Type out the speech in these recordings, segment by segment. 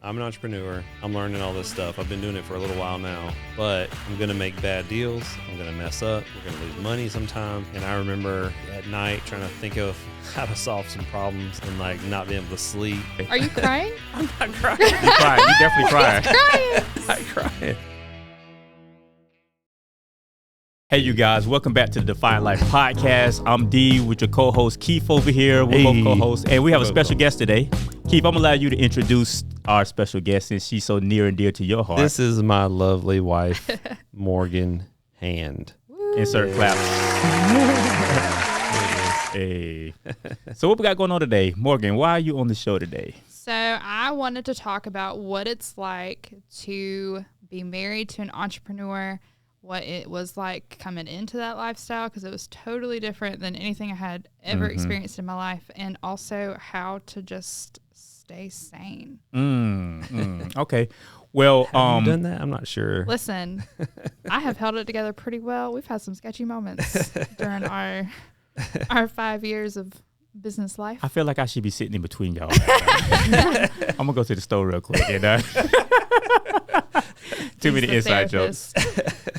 I'm an entrepreneur. I'm learning all this stuff. I've been doing it for a little while now, but I'm going to make bad deals. I'm going to mess up. We're going to lose money sometime. And I remember at night trying to think of how to solve some problems and like not being able to sleep. Are you crying? I'm not crying. You're crying. You're definitely crying. Crying. I'm crying. Hey, you guys, welcome back to the Defiant Life Podcast. I'm D with your co-host Keith over here. We're both co-hosts, and we have a special guest today. Keith, I'm going to allow you to introduce our special guest since she's so near and dear to your heart. This is my lovely wife, Morgan Hand. Insert claps. Hey. So what we got going on today? Morgan, why are you on the show today? So I wanted to talk about what it's like to be married to an entrepreneur, what it was like coming into that lifestyle, because it was totally different than anything I had ever experienced in my life, and also how to just stay sane. Okay. Well, Have you done that? I'm not sure. Listen, I have held it together pretty well. We've had some sketchy moments during our 5 years of business life. I feel like I should be sitting in between y'all. I'm going to go to the store real quick. And, too many inside jokes.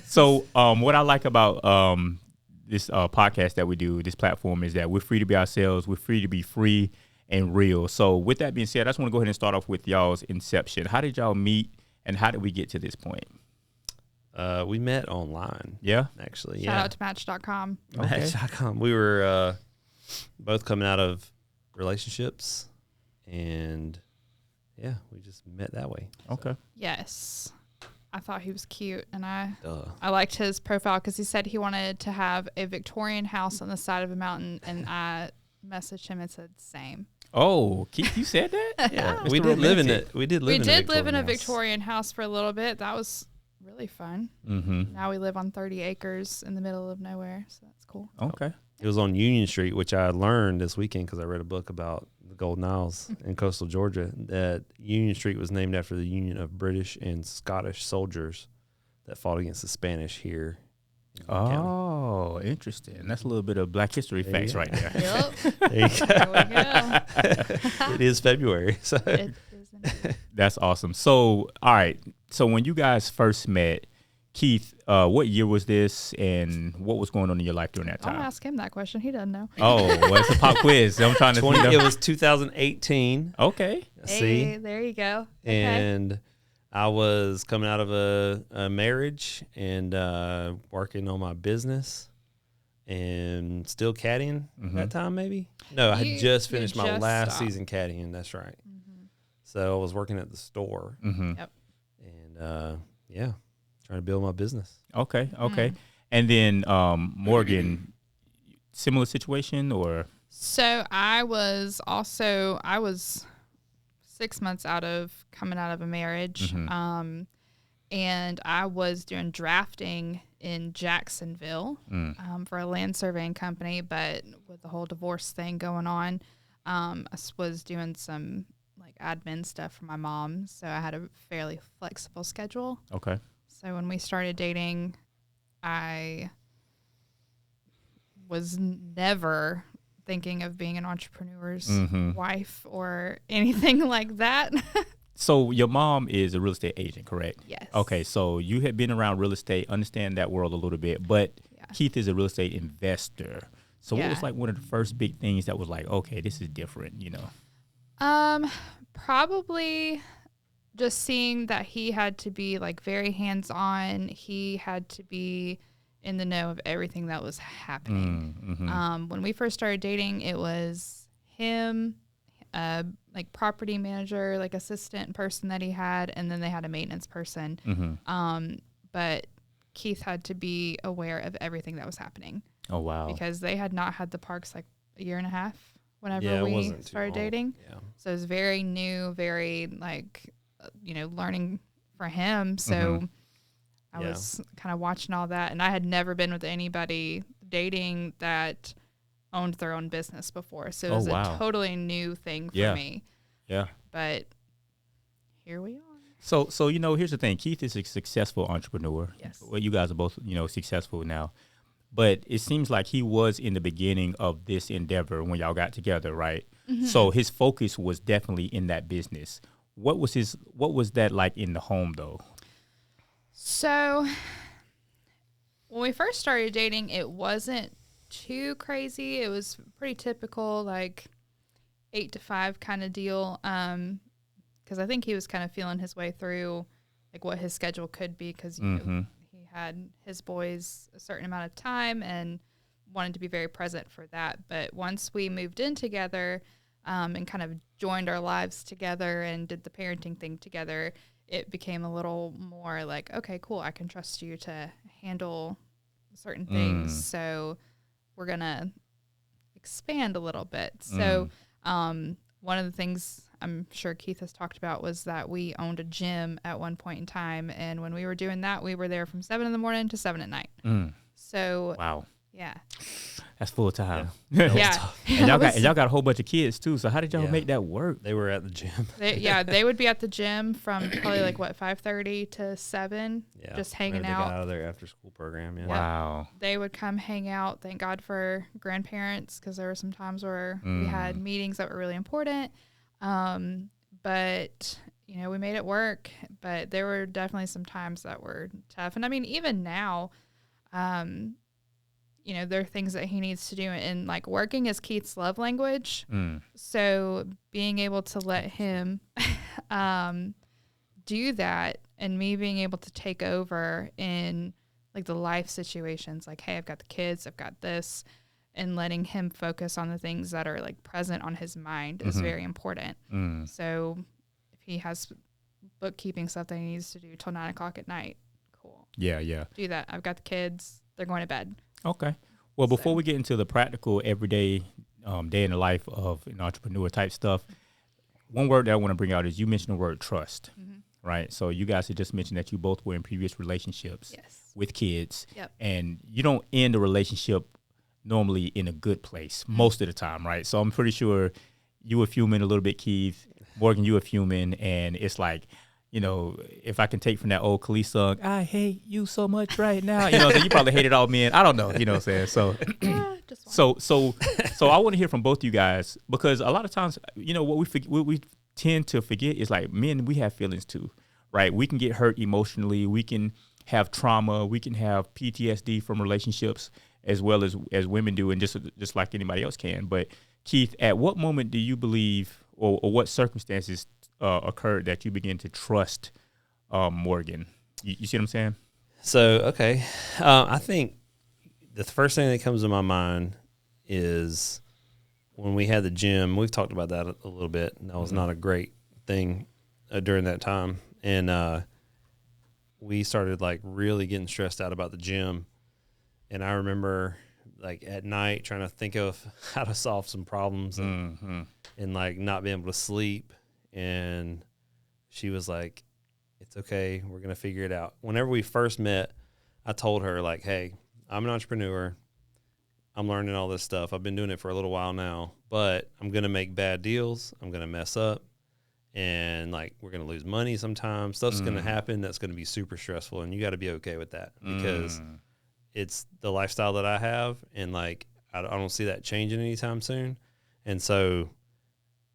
So what I like about this podcast that we do, this platform, is that we're free to be ourselves. We're free to be free and real. So with that being said, I just want to go ahead and start off with y'all's inception. How did y'all meet, and how did we get to this point? We met online. Yeah? Actually, Shout out to Match.com. Okay. Match.com. We were both coming out of relationships, and yeah, we just met that way. Okay. Yes. I thought he was cute, and I Duh. liked his profile because he said he wanted to have a Victorian house on the side of a mountain, and I messaged him and said same. Oh, Keith, you said that? Yeah, Mr. we did live in Romantic. it. We did We live did live in a house. Victorian house for a little bit. That was really fun. Mm-hmm. Now we live on 30 acres in the middle of nowhere, so that's cool. Okay. It was on Union Street, which I learned this weekend because I read a book about the Golden Isles in coastal Georgia, that Union Street was named after the union of British and Scottish soldiers that fought against the Spanish here in the county. Oh, interesting. That's a little bit of Black history There you facts go. right there. Yep. There you There we go. It is February. So It is indeed. That's awesome. So, all right. So when you guys first met, Keith, what year was this, and what was going on in your life during that I'll time? ask him that question. He doesn't know. Oh, well, it's a pop quiz. I'm trying to see. it was 2018. Okay. See, Hey, there you go. Okay. and I was coming out of a marriage and working on my business and still caddying that time, maybe. No, I had just finished my just last stopped. season caddying. That's right. So I was working at the store Mm-hmm. Yep. and yeah, trying to build my business. Okay. And then Morgan, similar situation, or? So I was 6 months coming out of a marriage. And I was doing drafting in Jacksonville for a land surveying company, but with the whole divorce thing going on, I was doing some like admin stuff for my mom. So I had a fairly flexible schedule. Okay. So when we started dating, I was never thinking of being an entrepreneur's wife or anything like that. So your mom is a real estate agent, correct? Yes. Okay, so you had been around real estate, understand that world a little bit, but Yeah. Keith is a real estate investor. So what Yeah. was like one of the first big things that was like, okay, this is different, you know? Probably just seeing that he had to be like very hands-on. He had to be in the know of everything that was happening. When we first started dating, it was him, like property manager, like assistant person that he had, and then they had a maintenance person. But Keith had to be aware of everything that was happening Oh, wow. because they had not had the parks like a year and a half whenever Yeah, it we wasn't too started long. dating. Yeah. So it was very new, very like, learning for him. So I Yeah. was kind of watching all that. And I had never been with anybody dating that owned their own business before. So it Oh, was wow. a totally new thing for Yeah. me. Yeah. But here we are. So here's the thing. Keith is a successful entrepreneur. Yes. Well, you guys are both, successful now. But it seems like he was in the beginning of this endeavor when y'all got together, right? So his focus was definitely in that business. what was that like in the home though? So when we first started dating, it wasn't too crazy. It was pretty typical, like 8 to 5 kind of deal. Because I think he was kind of feeling his way through like what his schedule could be, because you know, he had his boys a certain amount of time and wanted to be very present for that. But once we moved in together and kind of joined our lives together and did the parenting thing together, it became a little more like, okay, cool, I can trust you to handle certain things. So we're going to expand a little bit. So one of the things I'm sure Keith has talked about was that we owned a gym at one point in time. And when we were doing that, we were there from 7 in the morning to 7 at night. So, wow. Yeah. That's full time. Yeah. And y'all got a whole bunch of kids too. So how did y'all make that work? They were at the gym. They would be at the gym from probably like 5:30 to 7, just hanging out. They got out of their after school program. Yeah. Wow. They would come hang out. Thank God for grandparents, because there were some times where we had meetings that were really important. But you know, we made it work. But there were definitely some times that were tough. And I mean, even now, you know, there are things that he needs to do, and like working is Keith's love language. So being able to let him do that, and me being able to take over in like the life situations, like, hey, I've got the kids, I've got this, and letting him focus on the things that are like present on his mind is very important. So if he has bookkeeping stuff that he needs to do till 9 o'clock at night, cool. Yeah. Do that. I've got the kids, they're going to bed. Okay. Well, before we get into the practical, everyday day in the life of an entrepreneur type stuff, one word that I want to bring out is you mentioned the word trust, right? So you guys had just mentioned that you both were in previous relationships with kids, and you don't end a relationship normally in a good place most of the time, right? So I'm pretty sure you were fuming a little bit, Keith. Morgan, you were fuming, and it's like, you know, if I can take from that old Khalees song, I hate you so much right now. You know, so you probably hated all men. I don't know. You know what I'm saying? So, so I want to hear from both you guys, because a lot of times, you know, what we tend to forget is like men, we have feelings too, right? We can get hurt emotionally. We can have trauma. We can have PTSD from relationships as well as women do, and just like anybody else can. But Keith, at what moment do you believe, or what circumstances occurred that you begin to trust Morgan? You see what I'm saying? So, okay. I think the first thing that comes to my mind is when we had the gym. We've talked about that a little bit, and that was not a great thing during that time. And we started like really getting stressed out about the gym. And I remember like at night trying to think of how to solve some problems and like not being able to sleep. And she was like, it's okay, we're going to figure it out. Whenever we first met, I told her like, hey, I'm an entrepreneur. I'm learning all this stuff. I've been doing it for a little while now, but I'm going to make bad deals. I'm going to mess up, and like, we're going to lose money sometimes. Stuff's going to happen that's going to be super stressful, and you got to be okay with that, because it's the lifestyle that I have, and like, I don't see that changing anytime soon. And so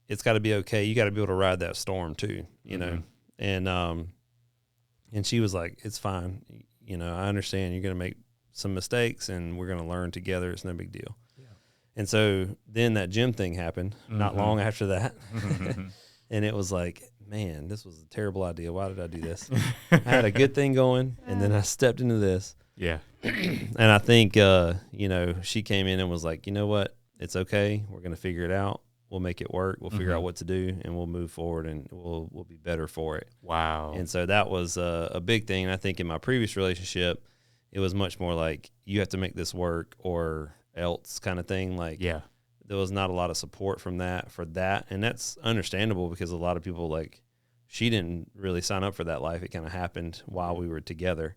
it's got to be okay. You got to be able to ride that storm too, you know? And she was like, it's fine. You know, I understand you're going to make some mistakes, and we're going to learn together. It's no big deal. Yeah. And so then that gym thing happened not long after that. And it was like, man, this was a terrible idea. Why did I do this? I had a good thing going, and then I stepped into this. Yeah. And I think, you know, she came in and was like, you know what? It's okay. We're going to figure it out. We'll make it work. We'll figure out what to do, and we'll move forward, and we'll be better for it. Wow. And so that was a big thing. And I think in my previous relationship, it was much more like, you have to make this work or else kind of thing. Like, there was not a lot of support from that for that. And that's understandable, because a lot of people, like, she didn't really sign up for that life. It kind of happened while we were together.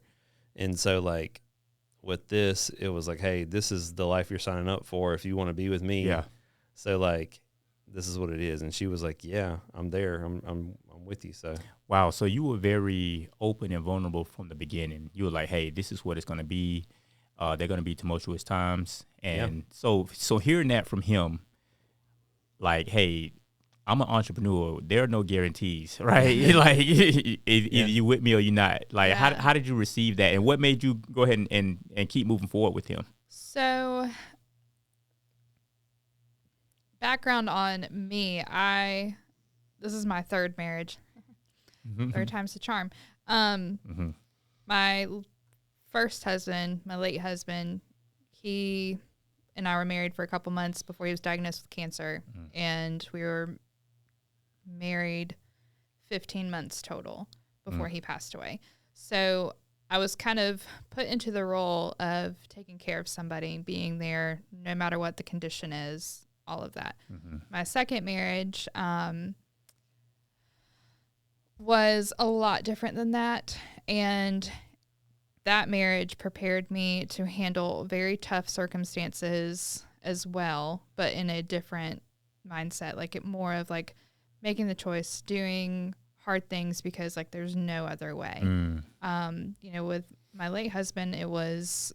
And so like with this, it was like, hey, this is the life you're signing up for if you want to be with me. Yeah. So like, this is what it is. And she was like, yeah, I'm there. I'm with you. So wow. So you were very open and vulnerable from the beginning. You were like, hey, this is what it's going to be. They're going to be tumultuous times. And so hearing that from him, like, hey, I'm an entrepreneur. There are no guarantees, right? Like either you with me or you're not. Like how did you receive that, and what made you go ahead and keep moving forward with him? So, background on me, this is my third marriage. Third time's the charm. My first husband, my late husband, he and I were married for a couple months before he was diagnosed with cancer, and we were married 15 months total before he passed away. So I was kind of put into the role of taking care of somebody, being there no matter what the condition is, all of that. My second marriage was a lot different than that, and that marriage prepared me to handle very tough circumstances as well, but in a different mindset, like it more of like making the choice, doing hard things because like there's no other way. With my late husband, it was,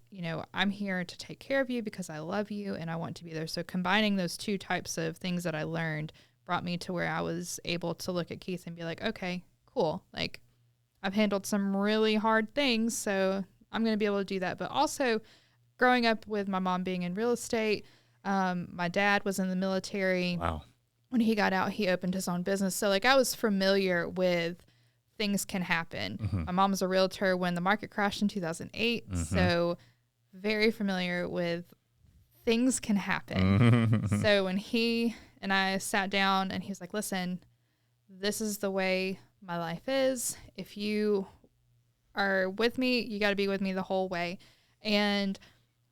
I'm here to take care of you because I love you and I want to be there. So combining those two types of things that I learned brought me to where I was able to look at Keith and be like, okay, cool. Like I've handled some really hard things, so I'm going to be able to do that. But also growing up with my mom being in real estate, my dad was in the military. Wow. When he got out, he opened his own business. So like I was familiar with things can happen. My mom was a realtor when the market crashed in 2008. So very familiar with things can happen. So when he and I sat down and he was like, listen, this is the way my life is. If you are with me, you got to be with me the whole way. And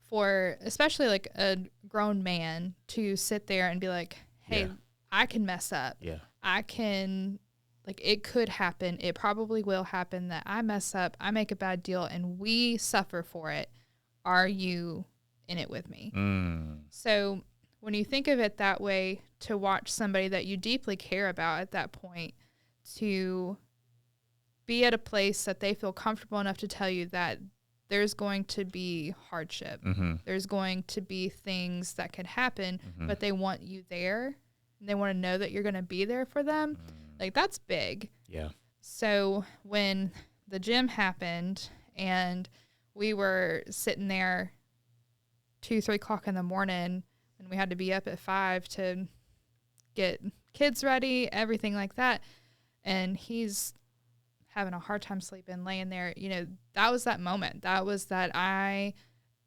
for especially like a grown man to sit there and be like, hey, I can mess up. I can, like, it could happen. It probably will happen that I mess up, I make a bad deal, and we suffer for it. Are you in it with me? So when you think of it that way, to watch somebody that you deeply care about at that point to be at a place that they feel comfortable enough to tell you that there's going to be hardship. There's going to be things that could happen, but they want you there. And they want to know that you're going to be there for them. Like, that's big. Yeah. So when the gym happened and we were sitting there 2-3 o'clock in the morning and we had to be up at 5 to get kids ready, everything like that. And he's having a hard time sleeping, laying there, that was that moment. That was that I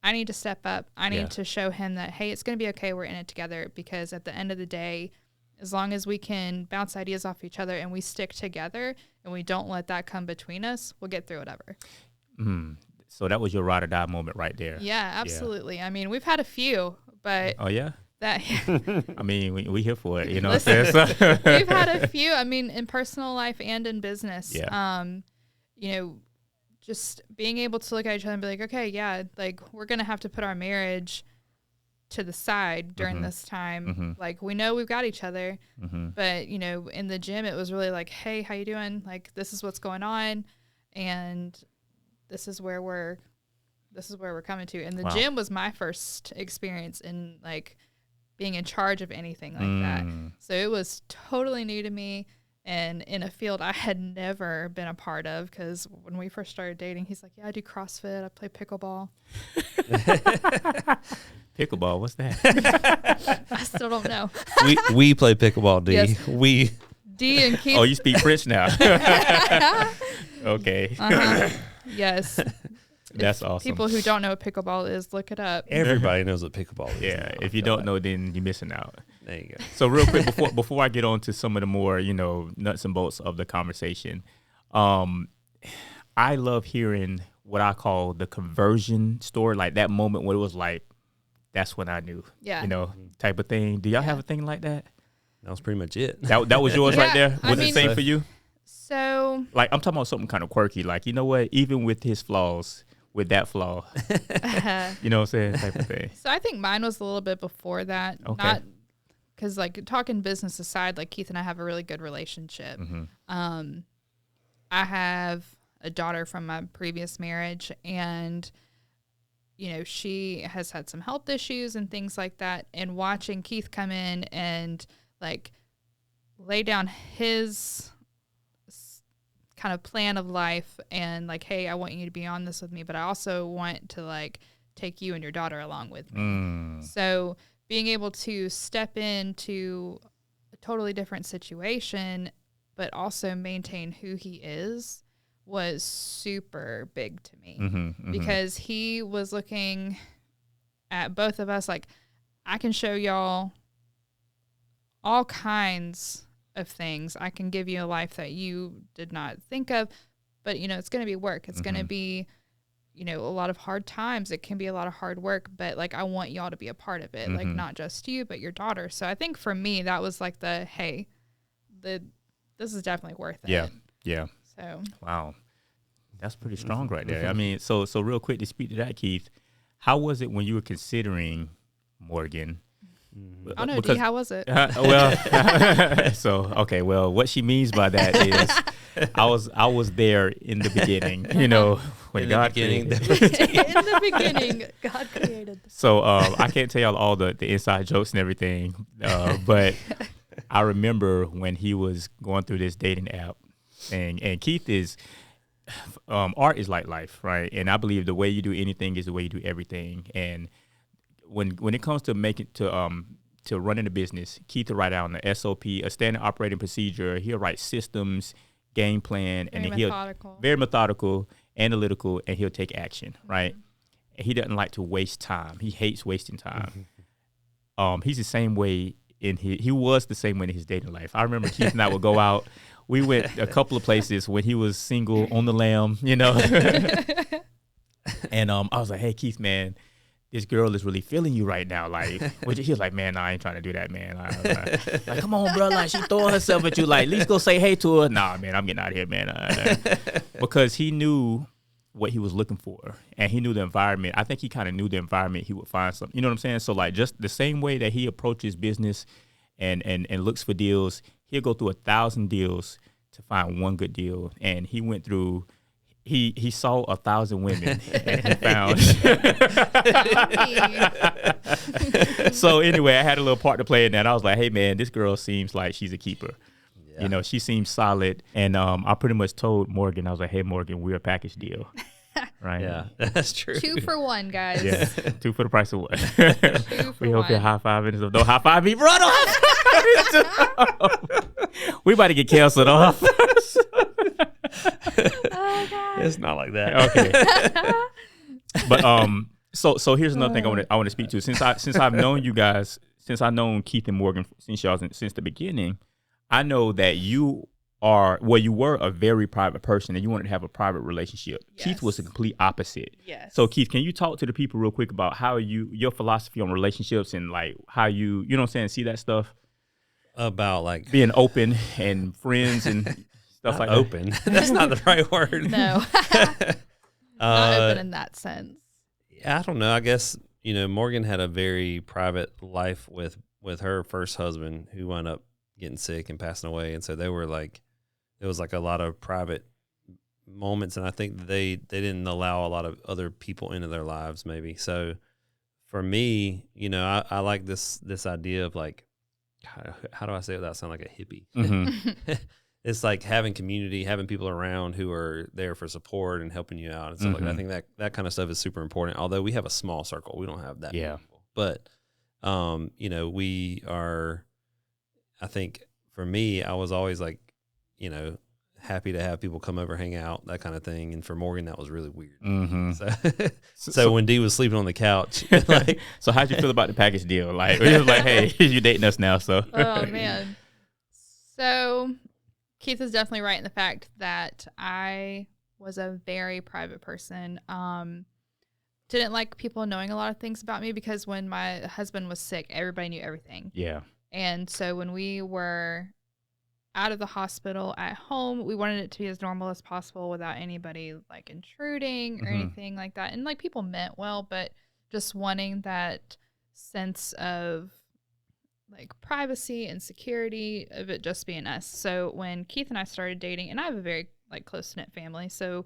need to step up. I need to show him that, hey, it's going to be okay. We're in it together, because at the end of the day, as long as we can bounce ideas off each other and we stick together and we don't let that come between us, we'll get through whatever. So that was your ride or die moment right there. Yeah, absolutely. I mean, we've had a few, but oh yeah, that. I mean, we here for it, Listen, we've had a few. I mean, in personal life and in business. Just being able to look at each other and be like, okay, yeah, like we're gonna have to put our marriage to the side during this time. Like, we know we've got each other, but in the gym it was really like, hey, how you doing? Like, this is what's going on, and this is where we're coming to. And the gym was my first experience in like being in charge of anything like that. So it was totally new to me, and in a field I had never been a part of, because when we first started dating, he's like, yeah, I do CrossFit, I play pickleball. Pickleball, what's that? I still don't know. we play pickleball, D. Yes. We. D and Keith. Oh, you speak French now. Okay. Yes. That's awesome. People who don't know what pickleball is, look it up. Everybody knows what pickleball is. Yeah, if you don't know, then you're missing out. There you go. So real quick, before I get on to some of the more, nuts and bolts of the conversation, I love hearing what I call the conversion story, like that moment where it was like, that's when I knew, type of thing. Do y'all have a thing like that? That was pretty much it. That was yours right there? Was it the same for you? So, like, I'm talking about something kind of quirky. Like, you know what? Even with his flaws, with that flaw, you know what I'm saying? Type of thing. So I think mine was a little bit before that. Okay. Not because, like, talking business aside, like Keith and I have a really good relationship. I have a daughter from my previous marriage, and she has had some health issues and things like that. And watching Keith come in and like lay down his kind of plan of life and like, hey, I want you to be on this with me, but I also want to like take you and your daughter along with me. So being able to step into a totally different situation, but also maintain who he is was super big to me because he was looking at both of us like, I can show y'all all kinds of things. I can give you a life that you did not think of, but you know, it's going to be work. It's going to be, you know, a lot of hard times. It can be a lot of hard work, but like, I want y'all to be a part of it. Like not just you, but your daughter. So I think for me, that was like hey, this is definitely worth it. Yeah. Yeah. So, wow. That's pretty strong right there. I mean, so real quick to speak to that, Keith, how was it when you were considering Morgan? I don't know, D, how was it? Well, what she means by that is I was there in the beginning, you know, when God created. In the beginning, God created. So I can't tell y'all all the inside jokes and everything, but I remember when he was going through this dating app, and Keith is, art is like life, right? And I believe the way you do anything is the way you do everything. And when it comes to to running a business, Keith will write out an SOP, a standard operating procedure. He'll write systems, game plan, and very methodical, analytical, and he'll take action, right? And he doesn't like to waste time. He hates wasting time. He's the same way he was the same way in his dating life. I remember Keith and I would go out. We went a couple of places when he was single on the lam, you know. And I was like, hey, Keith, man, this girl is really feeling you right now. Like, he was like, man, I ain't trying to do that, man. Like, come on, bro. Like, she throwing herself at you. Like, at least go say hey to her. Nah, man, I'm getting out of here, man. Because he knew what he was looking for, and he knew the environment. I think he kind of knew the environment he would find something. You know what I'm saying? So, like, just the same way that he approaches business and looks for deals, he'll go through 1,000 deals to find one good deal. And he went through. He saw 1,000 women and he found. So anyway, I had a little part to play in that. I was like, hey man, this girl seems like she's a keeper. Yeah. You know, she seems solid. And I pretty much told Morgan, I was like, hey Morgan, we're a package deal. Right? Yeah, that's true. 2 for 1, guys. Yeah, 2 for the price of 1. We hope you're high-fiving. So don't high-five me, bro. Don't high-five. We about to get canceled off. Oh, God. It's not like that. Okay. But so here's another thing I want to speak to. Since I've known you guys, since I've known Keith and Morgan since the beginning, I know that you were a very private person and you wanted to have a private relationship. Yes. Keith was the complete opposite. Yes. So Keith, can you talk to the people real quick about how your philosophy on relationships and like how you know what I'm saying, see that stuff? About like being open and friends and stuff like open. that. That's not the right word. No. Not open in that sense. I don't know. I guess, you know, Morgan had a very private life with her first husband who wound up getting sick and passing away. And so they were like, it was like a lot of private moments. And I think they didn't allow a lot of other people into their lives maybe. So for me, you know, I like this idea of like, how do I say it without sounding like a hippie? Mm-hmm. It's like having community, having people around who are there for support and helping you out and stuff like that. I think that kind of stuff is super important. Although we have a small circle, we don't have that many people. But, you know, we are, I think for me, I was always like, you know, happy to have people come over, hang out, that kind of thing. And for Morgan, that was really weird. Mm-hmm. So when Dee was sleeping on the couch, like, so how'd you feel about the package deal? Like, it was like, hey, you're dating us now, so. Oh man. So Keith is definitely right in the fact that I was a very private person. Didn't like people knowing a lot of things about me because when my husband was sick, everybody knew everything. Yeah. And so when we were out of the hospital at home, we wanted it to be as normal as possible without anybody like intruding or anything like that. And like people meant well, but just wanting that sense of like privacy and security of it just being us. So when Keith and I started dating, and I have a very like close-knit family, so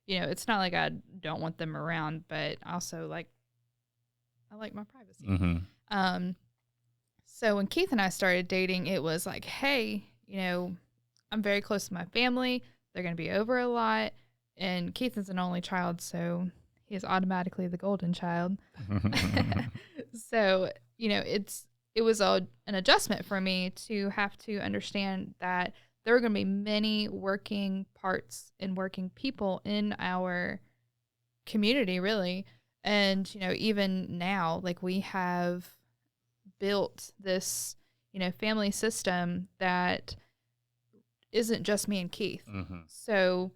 you know, it's not like I don't want them around, but also like I like my privacy. So when Keith and I started dating, it was like, hey, you know, I'm very close to my family. They're going to be over a lot. And Keith is an only child, so he is automatically the golden child. So, you know, it was an adjustment for me to have to understand that there were going to be many working parts and working people in our community, really. And, you know, even now, like, we have built this, you know, family system that isn't just me and Keith. So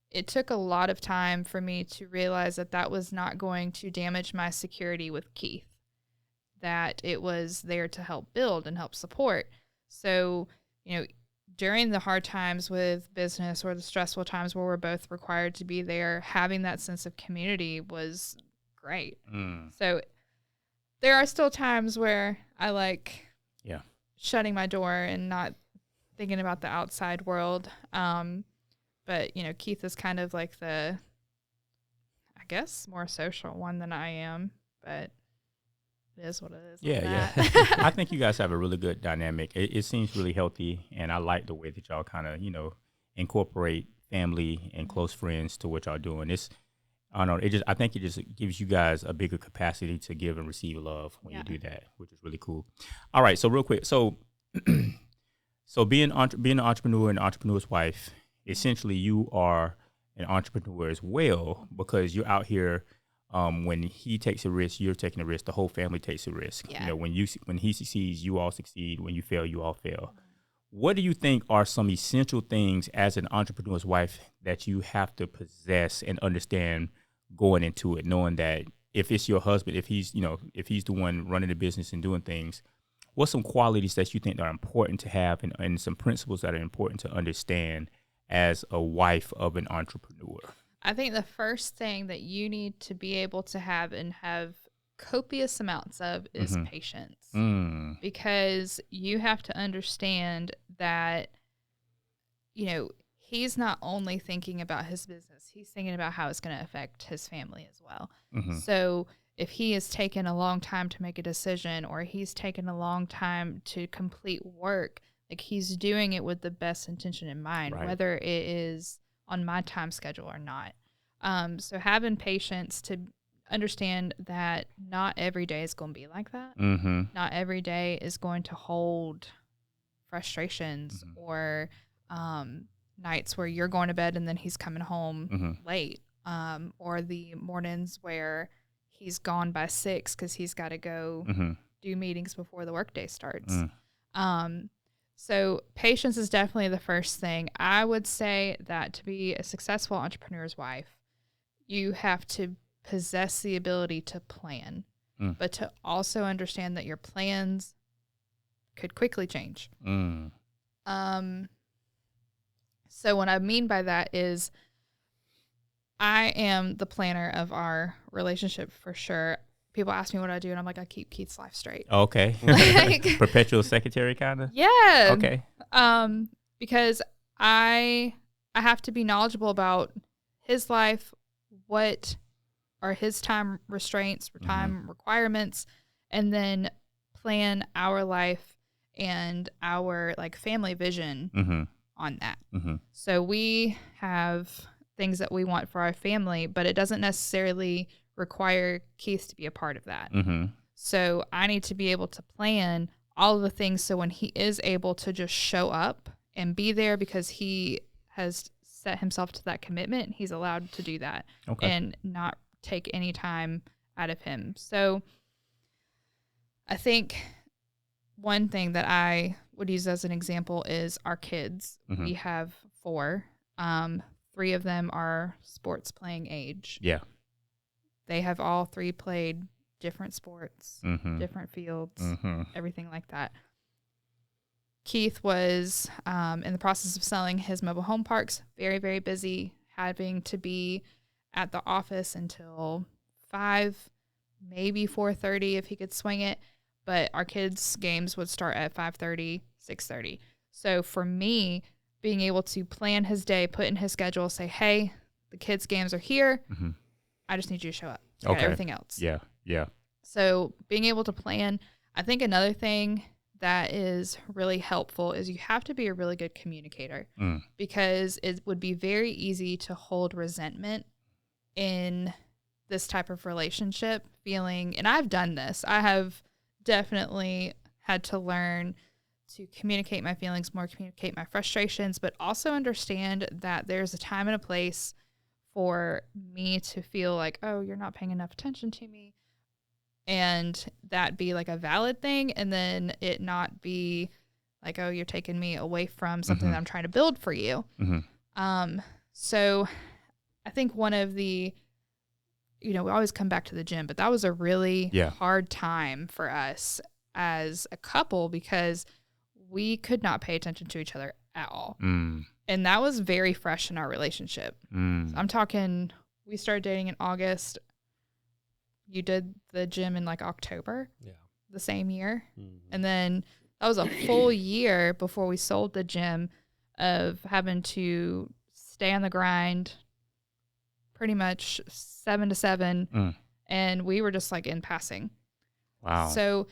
it took a lot of time for me to realize that that was not going to damage my security with Keith, that it was there to help build and help support. So, you know, during the hard times with business or the stressful times where we're both required to be there, having that sense of community was great. So there are still times where I like shutting my door and not thinking about the outside world. But, you know, Keith is kind of like the, I guess, more social one than I am, but it is what it is. Yeah. I think you guys have a really good dynamic. It seems really healthy, and I like the way that y'all kind of, you know, incorporate family and close friends to what y'all doing. I don't know, I think it just gives you guys a bigger capacity to give and receive love when you do that, which is really cool. All right, so real quick, so being an entrepreneur and an entrepreneur's wife, essentially you are an entrepreneur as well, because you're out here. When he takes a risk, you're taking a risk. The whole family takes a risk. You know, when he succeeds, you all succeed. When you fail, you all fail. What do you think are some essential things as an entrepreneur's wife that you have to possess and understand going into it, knowing that if it's your husband, if he's the one running the business and doing things, what's some qualities that you think are important to have and some principles that are important to understand as a wife of an entrepreneur? I think the first thing that you need to be able to have and have copious amounts of is patience. Because you have to understand that, you know, he's not only thinking about his business, he's thinking about how it's going to affect his family as well. So if he has taken a long time to make a decision, or he's taken a long time to complete work, like, he's doing it with the best intention in mind, whether it is on my time schedule or not. So having patience to understand that not every day is going to be like that. Not every day is going to hold frustrations or nights where you're going to bed and then he's coming home late, or the mornings where he's gone by 6 because he's got to go do meetings before the workday starts. So patience is definitely the first thing. I would say that to be a successful entrepreneur's wife, you have to possess the ability to plan, but to also understand that your plans could quickly change. So what I mean by that is I am the planner of our relationship for sure. People ask me what I do, and I'm like, I keep Keith's life straight. Okay. Like, perpetual secretary, kind of? Yeah. Okay. Because I have to be knowledgeable about his life, what are his time restraints, time requirements, and then plan our life and our, like, family vision on that. So we have things that we want for our family, but it doesn't necessarily require Keith to be a part of that. So I need to be able to plan all of the things so when he is able to just show up and be there because he has set himself to that commitment, he's allowed to do that and not take any time out of him. So I think one thing that I would use as an example is our kids. We have 4. 3 of them are sports playing age. Yeah. They have all 3 played different sports, different fields, everything like that. Keith was in the process of selling his mobile home parks, very, very busy, having to be at the office until 5, maybe 4:30 if he could swing it. But our kids' games would start at 5:30, 6:30. So for me, being able to plan his day, put in his schedule, say, hey, the kids' games are here. I just need you to show up. I got everything else. Yeah. So being able to plan, I think another thing that is really helpful is you have to be a really good communicator, because it would be very easy to hold resentment in this type of relationship feeling. And I've done this. I have definitely had to learn to communicate my feelings more, communicate my frustrations, but also understand that there's a time and a place for me to feel like, oh, you're not paying enough attention to me. And that be like a valid thing. And then it not be like, oh, you're taking me away from something that I'm trying to build for you. So I think one of the, we always come back to the gym, but that was a really hard time for us as a couple because we could not pay attention to each other at all. And that was very fresh in our relationship. I'm talking, we started dating in August. You did the gym in like October, the same year. And then that was a full year before we sold the gym of having to stay on the grind pretty much 7 to 7. And we were just like in passing. Wow. So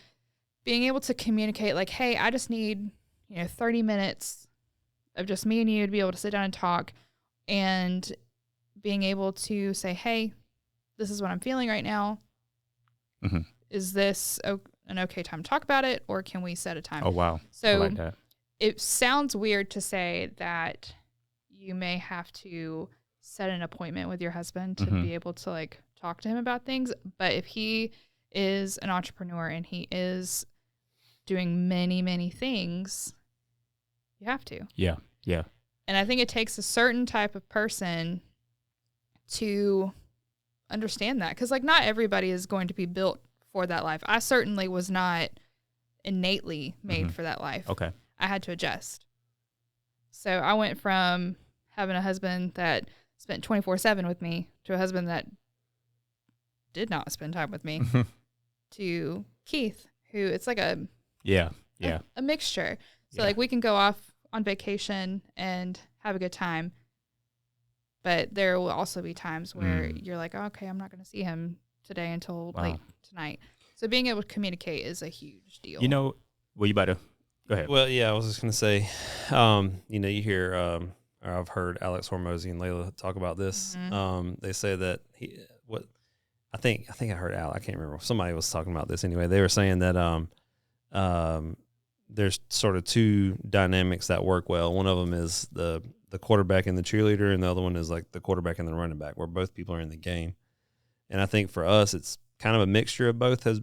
being able to communicate like, hey, I just need, 30 minutes of just me and you to be able to sit down and talk, and being able to say, hey, this is what I'm feeling right now. Is this an okay time to talk about it, or can we set a time? Oh, wow. So I like that. It sounds weird to say that you may have to set an appointment with your husband to be able to like talk to him about things. But if he is an entrepreneur and he is doing many, many things, you have to. Yeah. Yeah. And I think it takes a certain type of person to understand that, because like not everybody is going to be built for that life. I certainly was not innately made for that life. Okay. I had to adjust. So I went from having a husband that spent 24/7 with me to a husband that did not spend time with me to Keith, who it's like a mixture. So like we can go off on vacation and have a good time, but there will also be times where you're like, oh, okay, I'm not going to see him today until late tonight. So being able to communicate is a huge deal. Well, you better go ahead. Well, yeah, I was just going to say, you hear, or I've heard Alex Hormozy and Layla talk about this. They say that I think I heard Al. I can't remember. Somebody was talking about this anyway. They were saying that there's sort of two dynamics that work well. One of them is the quarterback and the cheerleader, and the other one is like the quarterback and the running back, where both people are in the game. And I think for us, it's kind of a mixture of both has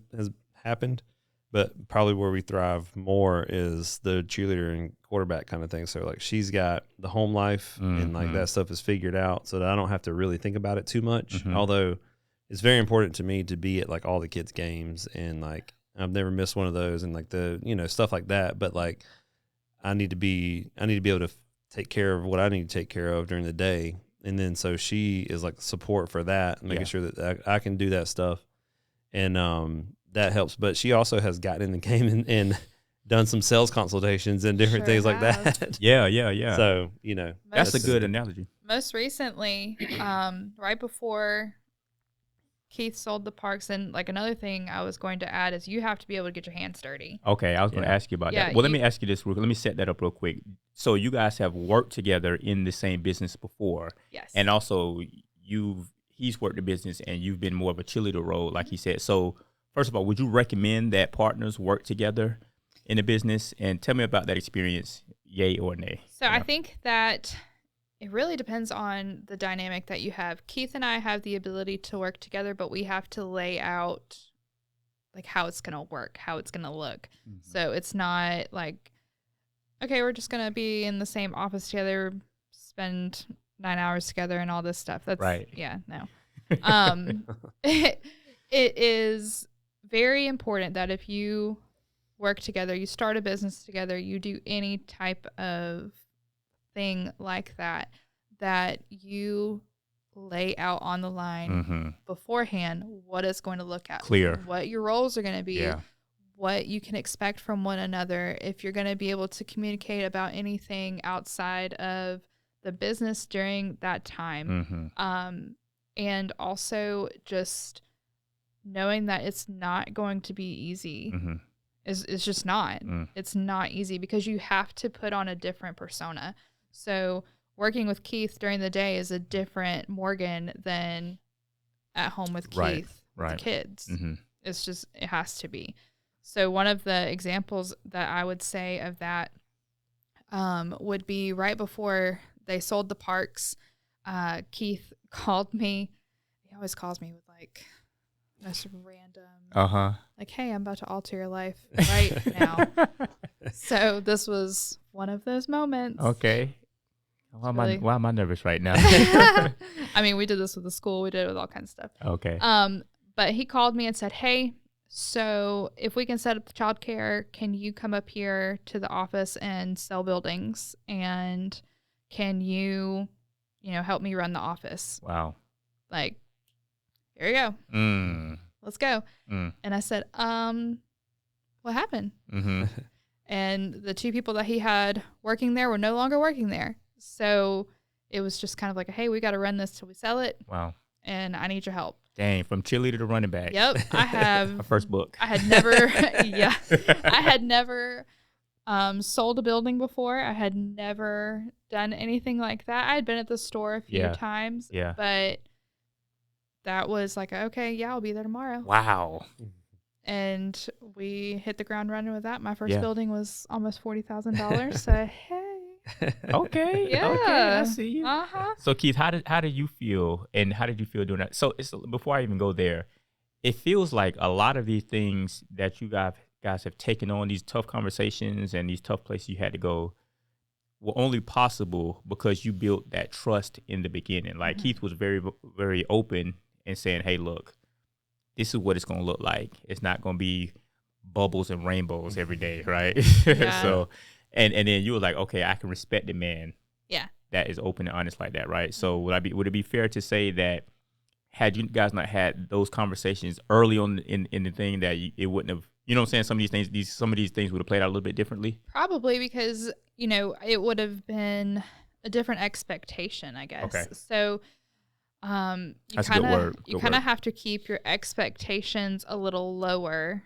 happened, but probably where we thrive more is the cheerleader and quarterback kind of thing. So like she's got the home life and like that stuff is figured out, so that I don't have to really think about it too much. Although it's very important to me to be at like all the kids' games, and like I've never missed one of those, and like the stuff like that. But like I need to be able to take care of what I need to take care of during the day. And then so she is like support for that, making sure that I can do that stuff. And that helps. But she also has gotten in the game and done some sales consultations and different things like that. Yeah. So, that's a good analogy. Most recently, right before Keith sold the parks, and like another thing I was going to add is you have to be able to get your hands dirty. Okay, I was going to ask you about that. Well, let me ask you this real quick. Let me set that up real quick. So you guys have worked together in the same business before. Yes. And also he's worked the business and you've been more of a cheerleader role, like he said. So first of all, would you recommend that partners work together in the business? And tell me about that experience, yay or nay. So I think that it really depends on the dynamic that you have. Keith and I have the ability to work together, but we have to lay out like how it's going to work, how it's going to look. So it's not like, okay, we're just going to be in the same office together, spend 9 hours together and all this stuff. That's right. Yeah, no. It is very important that if you work together, you start a business together, you do any type of thing like that, that you lay out on the line beforehand what it's going to look at, clear, what your roles are going to be, what you can expect from one another, if you're going to be able to communicate about anything outside of the business during that time. And also just knowing that it's not going to be easy. It's just not. It's not easy because you have to put on a different persona. So working with Keith during the day is a different Morgan than at home with Keith, with the kids. It's just, it has to be. So one of the examples that I would say of that would be right before they sold the parks. Keith called me. He always calls me with like most random, like, hey, I'm about to alter your life right now. So this was one of those moments. Okay. Why am I nervous right now? I mean, we did this with the school. We did it with all kinds of stuff. Okay. But he called me and said, hey, so if we can set up the childcare, can you come up here to the office and sell buildings? And can you help me run the office? Wow. Like, here you go. Let's go. And I said, what happened? And the two people that he had working there were no longer working there. So it was just kind of like, hey, we got to run this till we sell it. Wow. And I need your help. Dang, from cheerleader to running back. Yep. I have. My first book. I had never, I had never sold a building before. I had never done anything like that. I had been at the store a few times. Yeah. But that was like, okay, yeah, I'll be there tomorrow. Wow. And we hit the ground running with that. My first building was almost $40,000. So, hey. Okay. Yeah. Okay, I see you. So Keith, how did you feel, and how did you feel doing that? So before I even go there, it feels like a lot of these things that you guys have taken on, these tough conversations and these tough places you had to go, were only possible because you built that trust in the beginning. Like Keith was very, very open and saying, hey, look, this is what it's going to look like. It's not going to be bubbles and rainbows every day, right? Yeah. So, and then you were like, okay, I can respect the man. Yeah. That is open and honest like that, right? So would it be fair to say that had you guys not had those conversations early on in the thing, that it wouldn't have, you know what I'm saying? Some of these things would have played out a little bit differently? Probably because, it would have been a different expectation, I guess. Okay. So That's a good word. You kind of have to keep your expectations a little lower,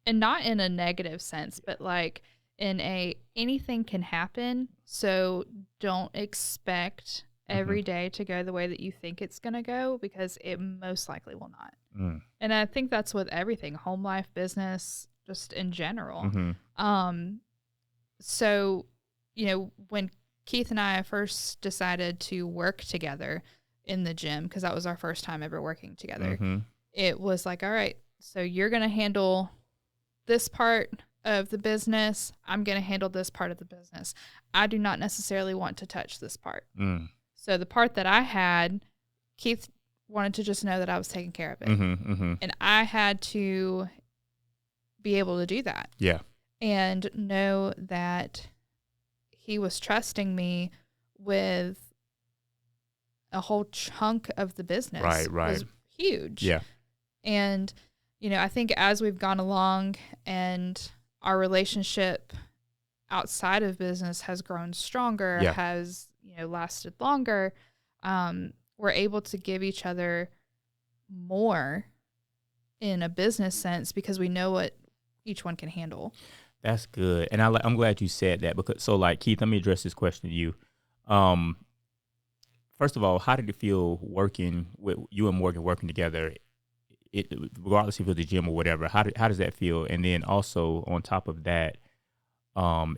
and not in a negative sense, but like in anything can happen. So don't expect every day to go the way that you think it's going to go, because it most likely will not. And I think that's with everything, home life, business, just in general. So, when Keith and I first decided to work together in the gym, because that was our first time ever working together, it was like, all right, so you're going to handle this part of the business. I'm going to handle this part of the business. I do not necessarily want to touch this part. So the part that I had, Keith wanted to just know that I was taking care of it. And I had to be able to do that. Yeah. And know that he was trusting me with a whole chunk of the business. Right. Was huge. Yeah. And, I think as we've gone along and our relationship outside of business has grown stronger, has, lasted longer, we're able to give each other more in a business sense because we know what each one can handle. That's good. And I'm glad you said that, because Keith, let me address this question to you. First of all, how did it feel working with you and Morgan working together? Regardless if it was the gym or whatever, how does that feel? And then also on top of that,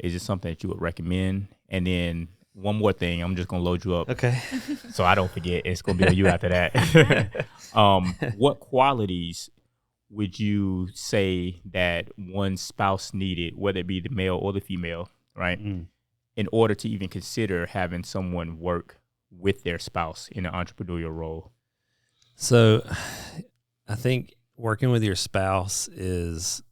is it something that you would recommend? And then one more thing, I'm just gonna load you up, okay? So I don't forget. It's gonna be on you after that. What qualities would you say that one spouse needed, whether it be the male or the female, right, in order to even consider having someone work with their spouse in an entrepreneurial role? So I think working with your spouse it's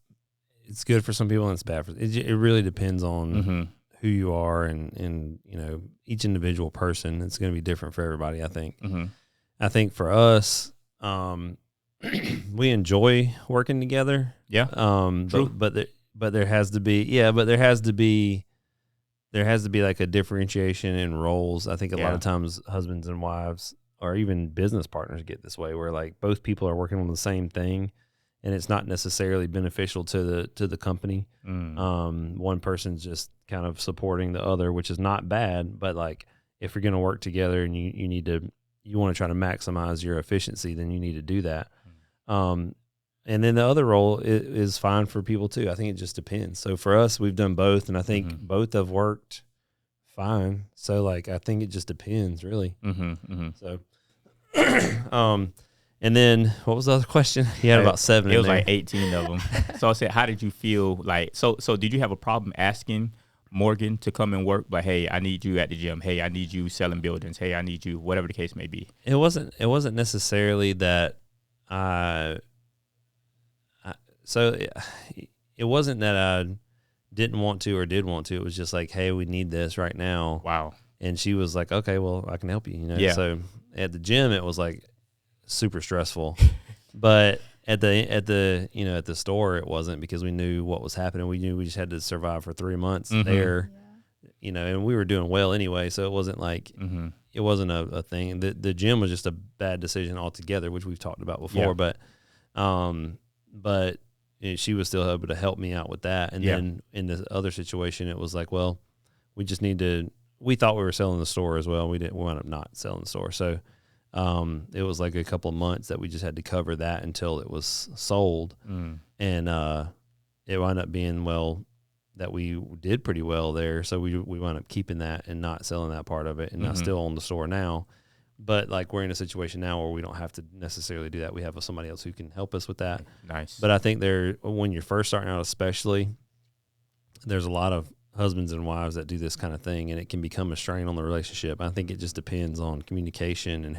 good for some people and it's bad for it really depends on who you are and each individual person. It's going to be different for everybody, I think. I think for us, we enjoy working together. Yeah. But there has to be like a differentiation in roles. I think a lot of times husbands and wives or even business partners get this way, where like both people are working on the same thing and it's not necessarily beneficial to the company. One person's just kind of supporting the other, which is not bad, but like if you're going to work together and you want to try to maximize your efficiency, then you need to do that. And then the other role is fine for people too. I think it just depends. So for us, we've done both, and I think both have worked fine. So like, I think it just depends really. So, and then what was the other question? He had about 7 It was in there. like 18 of them. So I said, how did you feel like, so did you have a problem asking Morgan to come and work? But hey, I need you at the gym. Hey, I need you selling buildings. Hey, I need you, whatever the case may be. It wasn't necessarily that it wasn't that I didn't want to or did want to. It was just like, hey, we need this right now. Wow. And she was like, okay, well, I can help you. Yeah. So at the gym, it was like super stressful, but at the store, it wasn't, because we knew what was happening. We knew we just had to survive for 3 months there, and we were doing well anyway. So it wasn't like, it wasn't a thing. The gym was just a bad decision altogether, which we've talked about before, but she was still able to help me out with that. And then in the other situation, it was like, well, we thought we were selling the store as well. We wound up not selling the store. So it was like a couple of months that we just had to cover that until it was sold. And it wound up being, that we did pretty well there. So we wound up keeping that and not selling that part of it, and not still own the store now. But like, we're in a situation now where we don't have to necessarily do that. We have somebody else who can help us with that. Nice. But I think when you're first starting out, especially, there's a lot of husbands and wives that do this kind of thing, and it can become a strain on the relationship. I think it just depends on communication and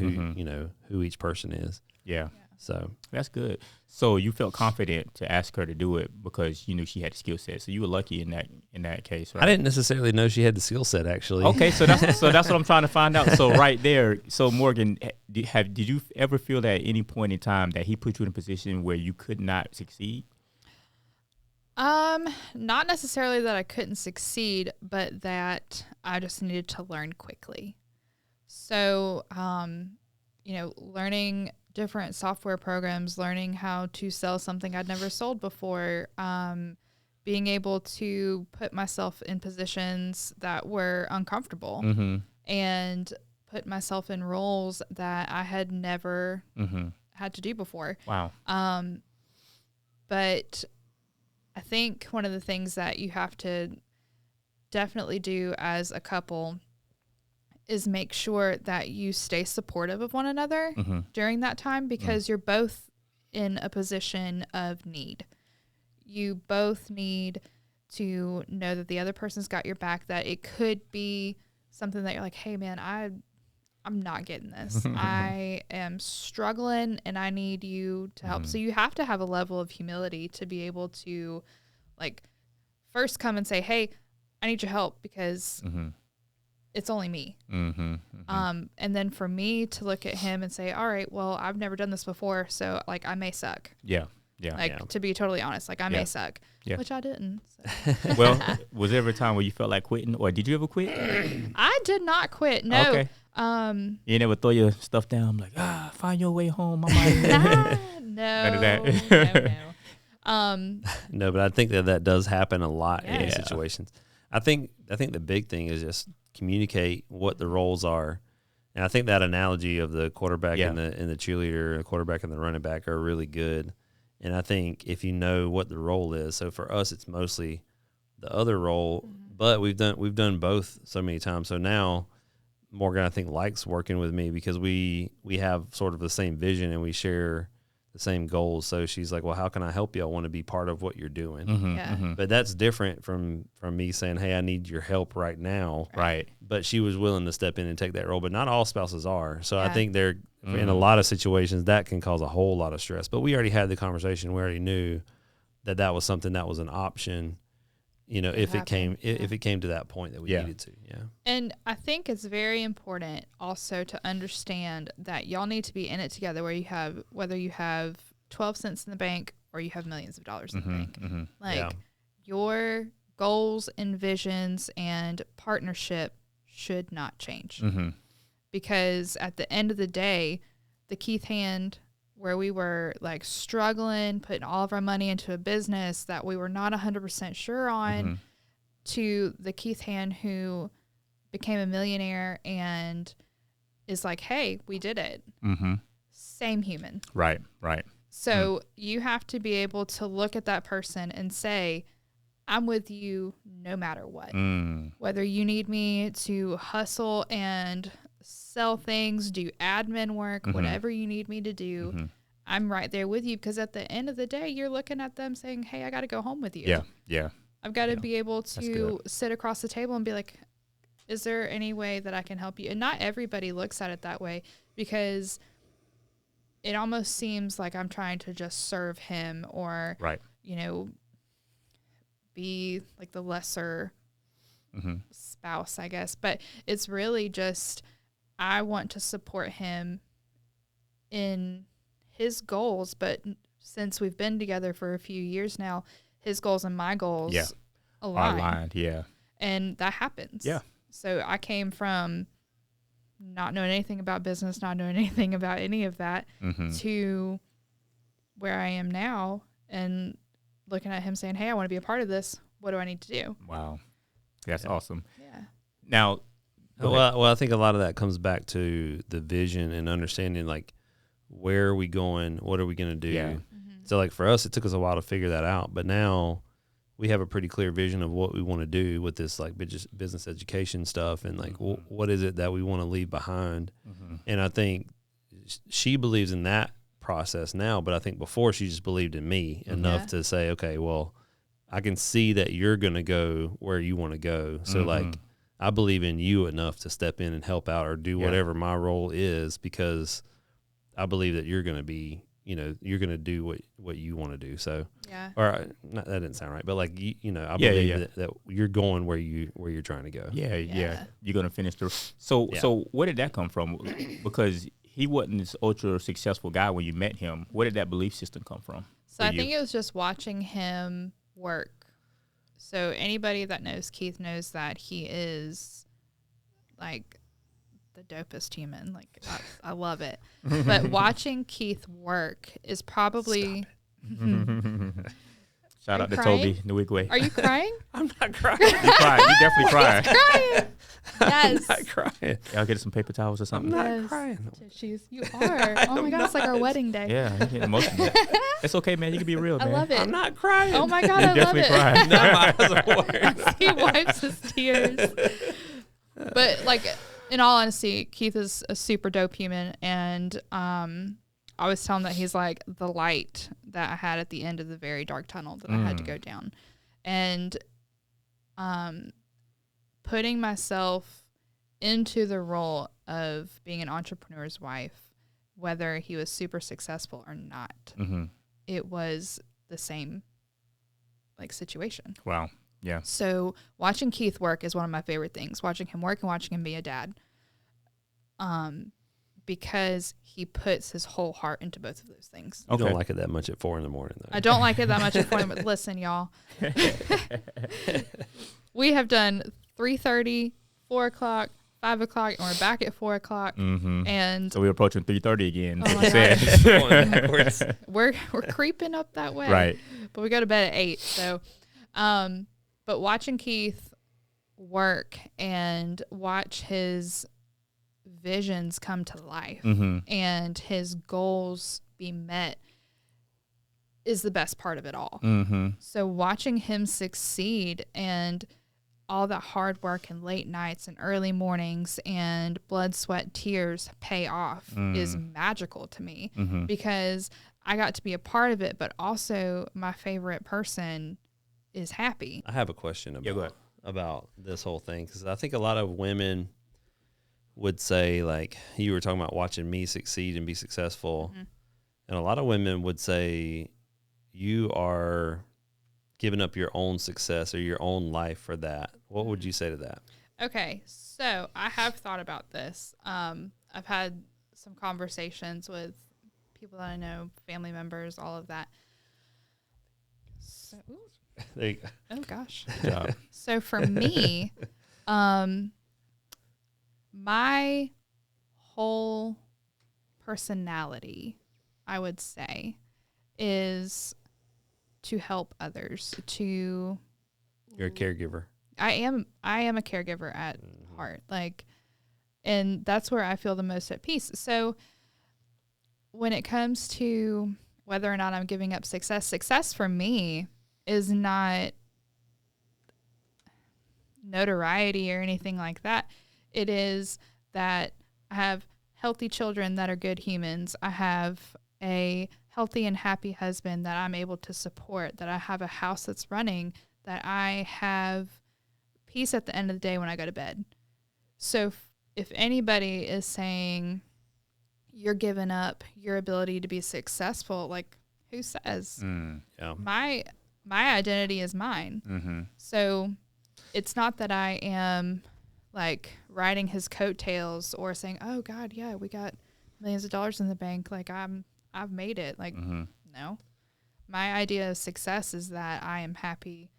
who each person is. Yeah. So that's good. So you felt confident to ask her to do it because you knew she had the skill set. So you were lucky in that case, right? I didn't necessarily know she had the skill set, actually. Okay, so that's what I'm trying to find out. So right there, so Morgan, did you ever feel that at any point in time that he put you in a position where you could not succeed? Not necessarily that I couldn't succeed, but that I just needed to learn quickly. So, learning different software programs, learning how to sell something I'd never sold before, being able to put myself in positions that were uncomfortable and put myself in roles that I had never had to do before. Wow. But I think one of the things that you have to definitely do as a couple is make sure that you stay supportive of one another during that time, because you're both in a position of need. You both need to know that the other person's got your back, that it could be something that you're like, hey man, I'm not getting this. I am struggling and I need you to help. So you have to have a level of humility to be able to like first come and say, hey, I need your help because it's only me. And then for me to look at him and say, all right, well, I've never done this before, so like I may suck. Yeah. To be totally honest, like I may suck, which I didn't. So. Well, was there ever a time where you felt like quitting, or did you ever quit? I did not quit. No. Okay. You never throw your stuff down like, find your way home. I'm out of here. None of that. No. No, but I think that does happen a lot in situations. I think the big thing is just communicate what the roles are. And I think that analogy of the quarterback and the cheerleader, the quarterback and the running back are really good. And I think if you know what the role is, so for us it's mostly the other role, but we've done both so many times. So now Morgan, I think, likes working with me because we have sort of the same vision and we share the same goals. So she's like, well, how can I help you? I want to be part of what you're doing. But that's different from me saying, hey, I need your help right now. Right. But she was willing to step in and take that role, but not all spouses are. So I think they're in a lot of situations that can cause a whole lot of stress, but we already had the conversation. We already knew that was something that was an option, if it came to that point that we needed to. Yeah. And I think it's very important also to understand that y'all need to be in it together, whether you have 12 cents in the bank or you have millions of dollars in the bank. Your goals and visions and partnership should not change. Because at the end of the day, the Keith hand where we were like struggling, putting all of our money into a business that we were not 100% sure on, to the Keith Han who became a millionaire and is like, hey, we did it. Same human. Right. So you have to be able to look at that person and say, I'm with you no matter what. Whether you need me to hustle and sell things, do admin work, whatever you need me to do, I'm right there with you, because at the end of the day, you're looking at them saying, hey, I got to go home with you. Yeah. I've got to be able to sit across the table and be like, is there any way that I can help you? And not everybody looks at it that way, because it almost seems like I'm trying to just serve him or, you know, be like the lesser spouse, I guess. But it's really just, I want to support him in his goals. But since we've been together for a few years now, his goals and my goals align. Are aligned, And that happens. Yeah. So I came from not knowing anything about business, not knowing anything about any of that, to where I am now, and looking at him saying, hey, I want to be a part of this. What do I need to do? Wow. That's awesome. Yeah. Now, well, I think a lot of that comes back to the vision and understanding, like, where are we going? What are we going to do? Yeah. So, like, for us, it took us a while to figure that out. But now we have a pretty clear vision of what we want to do with this, like, business education stuff. And, like, what is it that we want to leave behind? And I think she believes in that process now. But I think before, she just believed in me enough to say, okay, well, I can see that you're going to go where you want to go. So, like, I believe in you enough to step in and help out or do whatever my role is, because I believe that you're going to be, you know, you're going to do what you want to do. So, or not, that didn't sound right, but like, you know, I believe that you're going where you're trying to go. Yeah. You're going to finish the, so where did that come from? Because he wasn't this ultra successful guy when you met him. Where did that belief system come from? So I think it was just watching him work. So anybody that knows Keith knows that he is like the dopest human. Like, I love it. But watching Keith work is probably... Shout out to Toby Nwigwe. Are you crying? I'm not crying. You crying. You definitely crying. He's crying. Yes. I'm not crying. Y'all get some paper towels or something? I'm not crying. Tissues. You are. Oh my God, it's like our wedding day. Yeah, I'm getting emotional. It's okay, man. You can be real, man. I love it. I'm not crying. Oh my God, I love it. Crying. No, my eyes are watering. He wipes his tears. But like, in all honesty, Keith is a super dope human, and I was telling him that he's like the light that I had at the end of the very dark tunnel that I had to go down. And putting myself into the role of being an entrepreneur's wife, whether he was super successful or not, it was the same like situation. Wow. Yeah. So watching Keith work is one of my favorite things. Watching him work and watching him be a dad. Because he puts his whole heart into both of those things. You don't like it that much at 4 a.m, though. I don't like it that much at 4 a.m. Listen, y'all. We have done 3:30, 4 o'clock, 5 o'clock, and we're back at 4 o'clock. And so we're approaching 3:30 again. Oh my we're creeping up that way. Right. But we go to bed at 8. So, but watching Keith work and watch his visions come to life and his goals be met is the best part of it all. So watching him succeed and all that hard work and late nights and early mornings and blood, sweat, tears pay off is magical to me because I got to be a part of it, but also my favorite person is happy. I have a question about this whole thing, because I think a lot of women would say, like, you were talking about watching me succeed and be successful, and a lot of women would say you are giving up your own success or your own life for that. What would you say to that? Okay, so I have thought about this. I've had some conversations with people that I know, family members, all of that. So, There you go. oh gosh. Good job. So for me, my whole personality I would say, is to help others. You're a caregiver. I am a caregiver at heart. Like, and that's where I feel the most at peace. So when it comes to whether or not I'm giving up success for me is not notoriety or anything like that. It is that I have healthy children that are good humans. I have a healthy and happy husband that I'm able to support, that I have a house that's running, that I have peace at the end of the day when I go to bed. So if anybody is saying you're giving up your ability to be successful, like, who says? Yeah. My identity is mine. Mm-hmm. So it's not that I am like riding his coattails or saying, oh God, yeah, we got millions of dollars in the bank. Like I've made it. Like, no, my idea of success is that I am happy.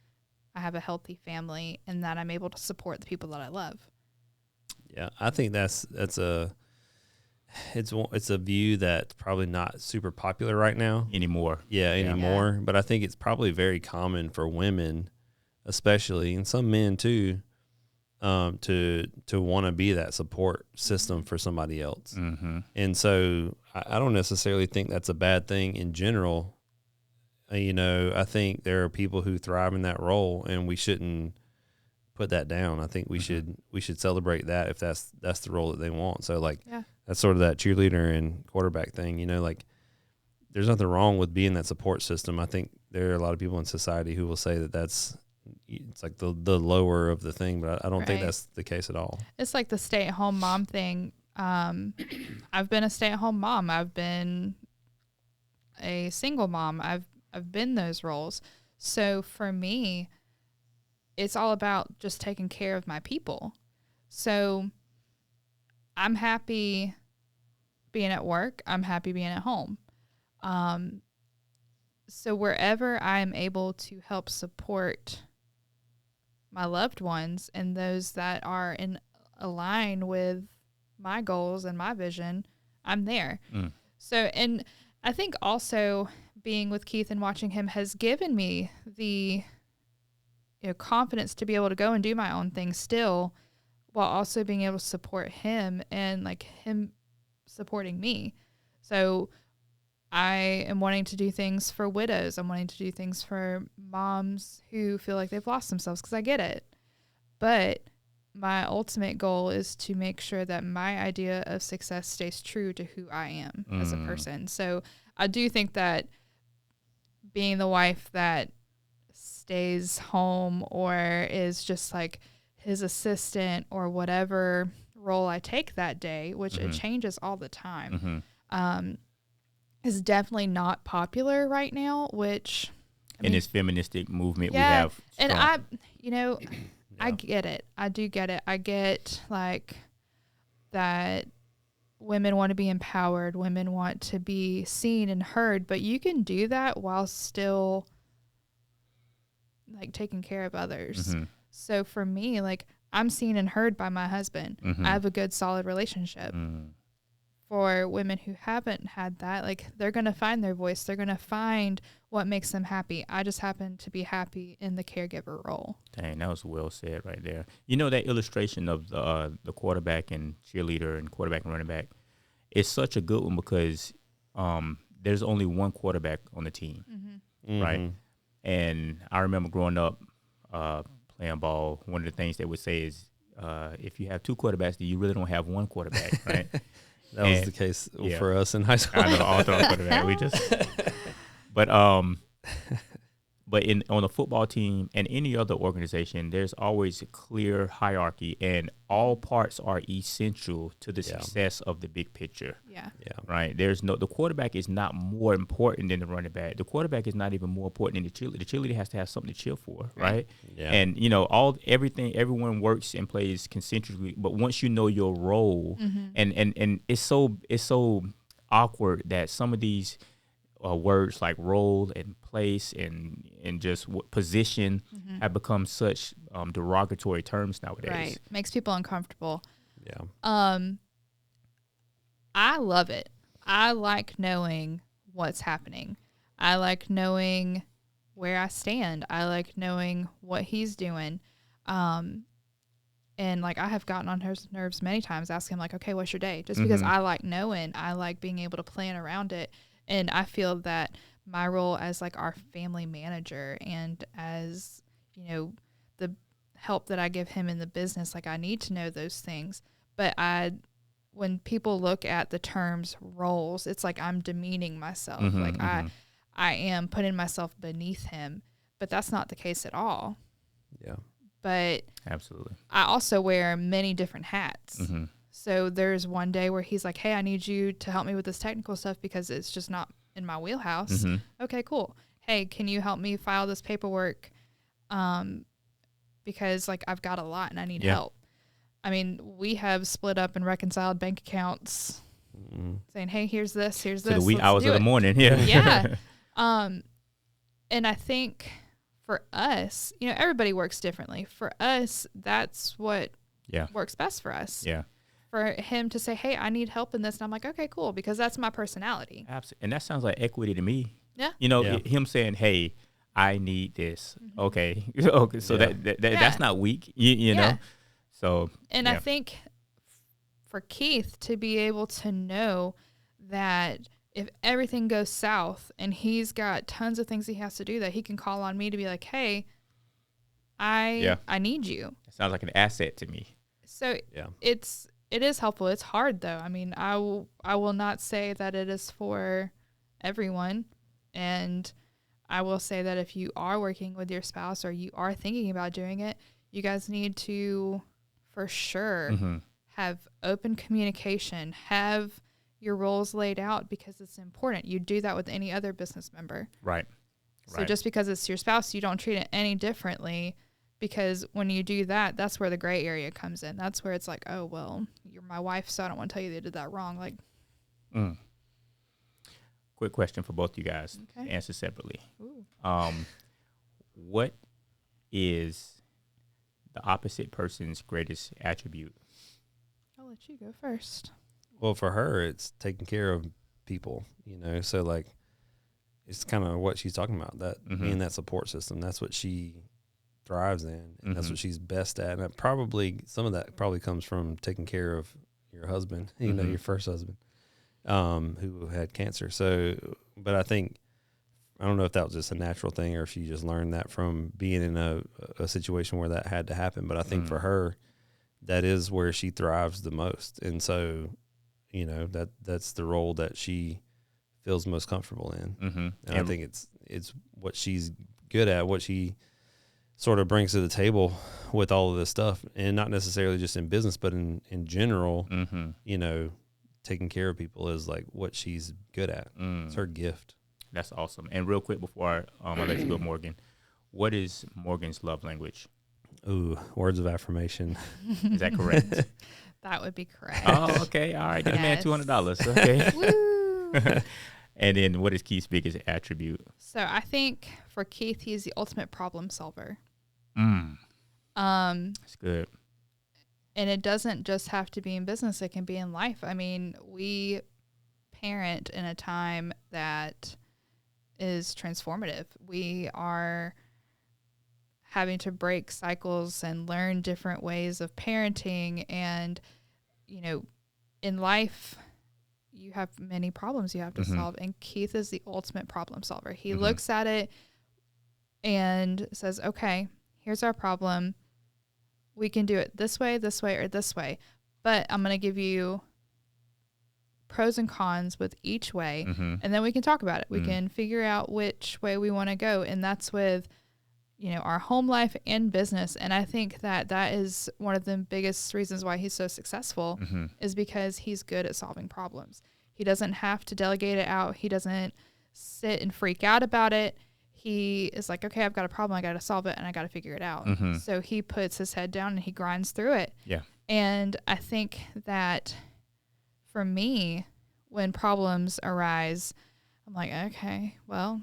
I have a healthy family and that I'm able to support the people that I love. Yeah. I think it's a view that's probably not super popular right now Anymore. Yeah. Anymore. But I think it's probably very common for women, especially, and some men too, to want to be that support system for somebody else. Mm-hmm. And so I don't necessarily think that's a bad thing in general. I think there are people who thrive in that role, and we shouldn't put that down. I think we should celebrate that if that's the role that they want. So that's sort of that cheerleader and quarterback thing, like there's nothing wrong with being that support system. I think there are a lot of people in society who will say that it's like the lower of the thing, but I don't think that's the case at all. It's like the stay-at-home mom thing. I've been a stay-at-home mom. I've been a single mom. I've been those roles. So for me, it's all about just taking care of my people. So I'm happy being at work. I'm happy being at home. So wherever I'm able to help support my loved ones and those that are in align with my goals and my vision, I'm there. So, and I think also being with Keith and watching him has given me the confidence to be able to go and do my own thing still, while also being able to support him and like him supporting me. So I am wanting to do things for widows. I'm wanting to do things for moms who feel like they've lost themselves, because I get it. But my ultimate goal is to make sure that my idea of success stays true to who I am as a person. So I do think that being the wife that stays home or is just like his assistant or whatever role I take that day, which it changes all the time, is definitely not popular right now, which in this feministic movement we have. And I get it. I do get it. I get like that women want to be empowered. Women want to be seen and heard, but you can do that while still like taking care of others. So for me, like I'm seen and heard by my husband. I have a good, solid relationship. For women who haven't had that, like they're going to find their voice. They're going to find what makes them happy. I just happen to be happy in the caregiver role. Dang, that was well said right there. That illustration of the quarterback and cheerleader and quarterback and running back is such a good one, because there's only one quarterback on the team, right? And I remember growing up playing ball, one of the things they would say is, if you have two quarterbacks, then you really don't have one quarterback, right? That was the case for us in high school. I know, all throwing quarterback. But on a football team and any other organization, there's always a clear hierarchy, and all parts are essential to the success of the big picture. Yeah. Right. The quarterback is not more important than the running back. The quarterback is not even more important than the cheerleader. The cheerleader has to have something to cheer for, right? Yeah. And everyone works and plays concentrically, but once you know your role, and it's so awkward that some of these words like role and place and just position have become such derogatory terms nowadays. Right. Makes people uncomfortable. Yeah. I love it. I like knowing what's happening. I like knowing where I stand. I like knowing what he's doing. And like I have gotten on his nerves many times, asking him like, okay, what's your day? Just because I like knowing, I like being able to plan around it. And I feel that my role as like our family manager and as, you know, the help that I give him in the business, like I need to know those things. But when people look at the terms roles, it's like I'm demeaning myself. I am putting myself beneath him, but that's not the case at all. Yeah. But absolutely, I also wear many different hats. So there's one day where he's like, hey, I need you to help me with this technical stuff because it's just not in my wheelhouse. Okay, cool. Hey, can you help me file this paperwork? Because like I've got a lot and I need help. I mean, we have split up and reconciled bank accounts saying, hey, here's this, here's this. To the wee hours of the morning. Yeah. And I think for us, you know, everybody works differently. For us, that's what works best for us. Yeah. For him to say, hey, I need help in this. And I'm like, okay, cool. Because that's my personality. Absolutely. And that sounds like equity to me. Yeah. You know, him saying, hey, I need this. Okay. Okay. So that's not weak, you know? So. And I think for Keith to be able to know that if everything goes south and he's got tons of things he has to do, that he can call on me to be like, hey, I need you. It sounds like an asset to me. So it is helpful. It's hard though. I mean, I will not say that it is for everyone. And I will say that if you are working with your spouse or you are thinking about doing it, you guys need to for sure have open communication, have your roles laid out because it's important. You do that with any other business member. Right. So just because it's your spouse, you don't treat it any differently, because when you do that, that's where the gray area comes in. That's where it's like, oh, well, you're my wife, so I don't want to tell you they did that wrong. Like, quick question for both you guys. Okay. Answer separately. Ooh. What is the opposite person's greatest attribute? I'll let you go first. Well, for her, it's taking care of people, you know, so like it's kind of what she's talking about, that being that support system. That's what she thrives in, and that's what she's best at. And it probably, some of that probably comes from taking care of your husband, you know, your first husband, who had cancer. So, but I think, I don't know if that was just a natural thing or if she just learned that from being in a situation where that had to happen. But I think for her, that is where she thrives the most. And so, you know, that's the role that she feels most comfortable in. And I think it's what she's good at, what she sort of brings to the table with all of this stuff, and not necessarily just in business, but in general, you know, taking care of people is like what she's good at. It's her gift. That's awesome. And real quick before I let you go, Morgan, what is Morgan's love language? Ooh, words of affirmation. Is that correct? That would be correct. Oh, okay. All right. Get a man $200. Okay. Woo. And then what is Keith's biggest attribute? So I think for Keith, he's the ultimate problem solver. That's good. And it doesn't just have to be in business. It can be in life. I mean, we parent in a time that is transformative. We are having to break cycles and learn different ways of parenting. And, you know, in life, you have many problems you have to solve. And Keith is the ultimate problem solver. He looks at it and says, okay, here's our problem. We can do it this way, or this way. But I'm going to give you pros and cons with each way. And then we can talk about it. We can figure out which way we want to go. And that's with, you know, our home life and business. And I think that that is one of the biggest reasons why he's so successful is because he's good at solving problems. He doesn't have to delegate it out. He doesn't sit and freak out about it. He is like, okay, I've got a problem. I got to solve it and I got to figure it out. So he puts his head down and he grinds through it. Yeah. And I think that for me, when problems arise, I'm like, okay, well,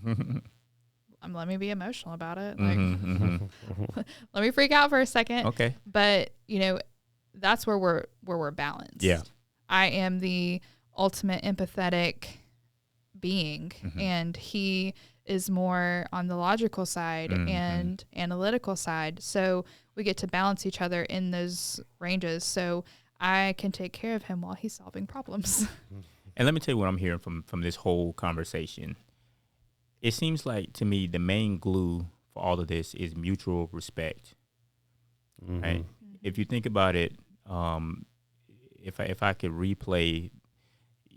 let me be emotional about it. Like, let me freak out for a second. Okay. But, you know, that's where we're balanced. Yeah. I am the ultimate empathetic being, and he is more on the logical side and analytical side. So we get to balance each other in those ranges. So I can take care of him while he's solving problems. And let me tell you what I'm hearing from this whole conversation. It seems like to me the main glue for all of this is mutual respect. Right? If you think about it, if I could replay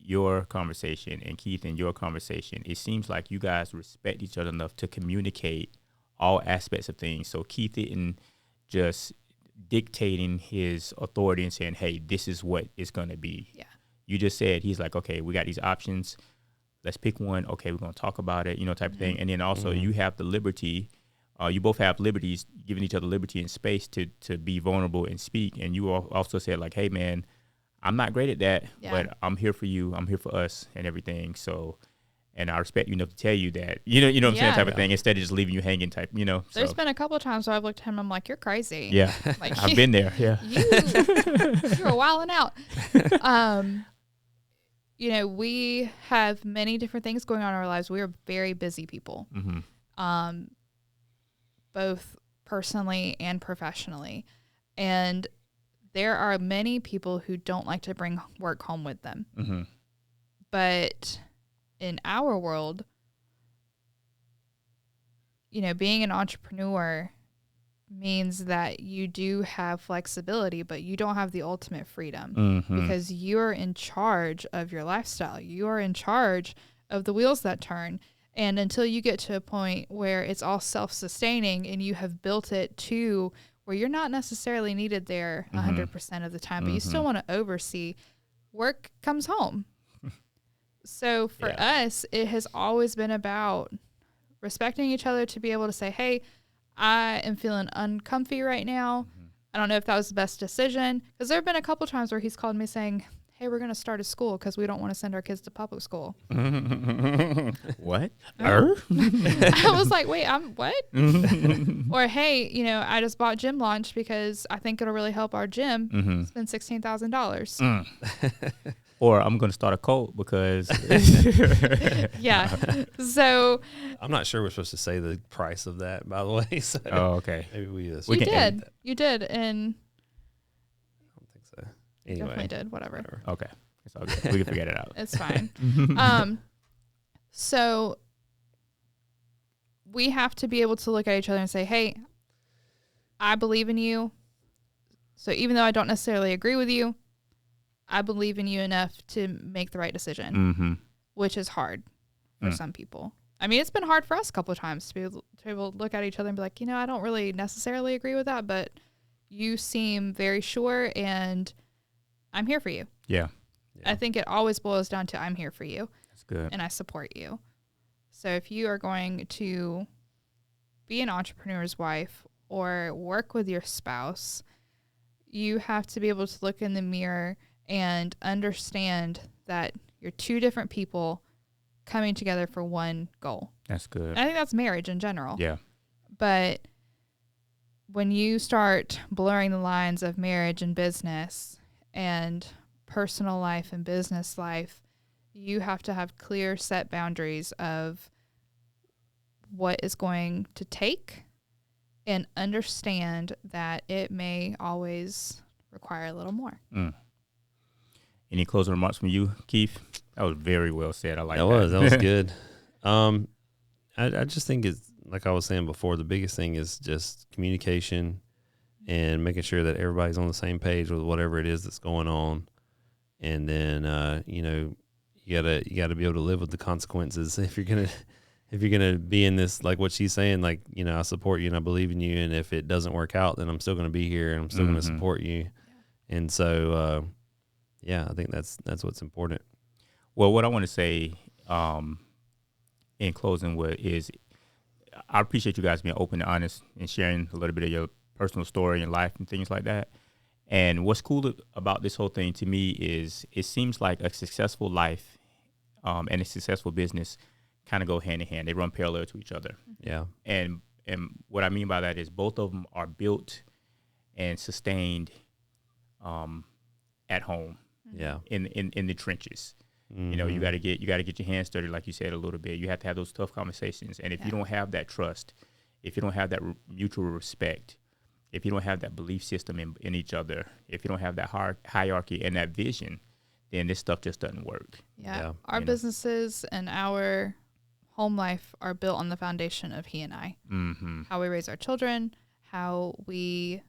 your conversation and Keith and your conversation, it seems like you guys respect each other enough to communicate all aspects of things. So Keith didn't just dictating his authority and saying, hey, this is what it's going to be. Yeah. You just said, he's like, okay, we got these options. Let's pick one. Okay, we're going to talk about it, type of thing. And then also you have the liberty, you both have liberties, giving each other liberty and space to be vulnerable and speak. And you also said like, hey man, I'm not great at that, but I'm here for you. I'm here for us and everything. So, and I respect you enough to tell you that, you know what I'm saying, type of thing, instead of just leaving you hanging type, There's been a couple of times where I've looked at him, I'm like, you're crazy. Yeah, like, I've been there. Yeah. You're wilding out. We have many different things going on in our lives. We are very busy people, both personally and professionally. And there are many people who don't like to bring work home with them. But in our world, being an entrepreneur means that you do have flexibility, but you don't have the ultimate freedom because you're in charge of your lifestyle. You are in charge of the wheels that turn. And until you get to a point where it's all self-sustaining and you have built it to where you're not necessarily needed there 100% of the time, but you still want to oversee, work comes home. So for us, it has always been about respecting each other to be able to say, hey, I am feeling uncomfy right now. I don't know if that was the best decision. Because there have been a couple times where he's called me saying, hey, we're going to start a school because we don't want to send our kids to public school. What? I was like, wait, what? Or, hey, I just bought gym launch because I think it'll really help our gym spend $16,000. Or I'm going to start a cult because. Yeah. So. I'm not sure we're supposed to say the price of that, by the way. So okay. Maybe we just. You did. And. I don't think so. Anyway. Definitely did. Whatever. Okay. It's all good. We can figure it out. It's fine. So. We have to be able to look at each other and say, hey, I believe in you. So even though I don't necessarily agree with you, I believe in you enough to make the right decision, which is hard for some people. I mean, it's been hard for us a couple of times to be able to look at each other and be like, I don't really necessarily agree with that, but you seem very sure and I'm here for you. Yeah. I think it always boils down to I'm here for you. That's good. And I support you. So if you are going to be an entrepreneur's wife or work with your spouse, you have to be able to look in the mirror and understand that you're two different people coming together for one goal. That's good. And I think that's marriage in general. Yeah. But when you start blurring the lines of marriage and business and personal life and business life, you have to have clear set boundaries of what is going to take and understand that it may always require a little more. Any closing remarks from you, Keith? That was very well said. I like that. That was good. I just think it's, like I was saying before, the biggest thing is just communication and making sure that everybody's on the same page with whatever it is that's going on. And then, you gotta be able to live with the consequences. If you're gonna be in this, like what she's saying, like, I support you and I believe in you. And if it doesn't work out, then I'm still going to be here and I'm still going to support you. And so, I think that's what's important. Well, what I want to say in closing is I appreciate you guys being open and honest and sharing a little bit of your personal story and life and things like that. And what's cool about this whole thing to me is it seems like a successful life and a successful business kind of go hand in hand. They run parallel to each other. Yeah. And what I mean by that is both of them are built and sustained at home. Yeah. In the trenches. You know, you got to get your hands dirty, like you said, a little bit. You have to have those tough conversations. And if you don't have that trust, if you don't have that mutual respect, if you don't have that belief system in each other, if you don't have that hierarchy and that vision, then this stuff just doesn't work. Yeah. Our businesses and our home life are built on the foundation of he and I. How we raise our children, how we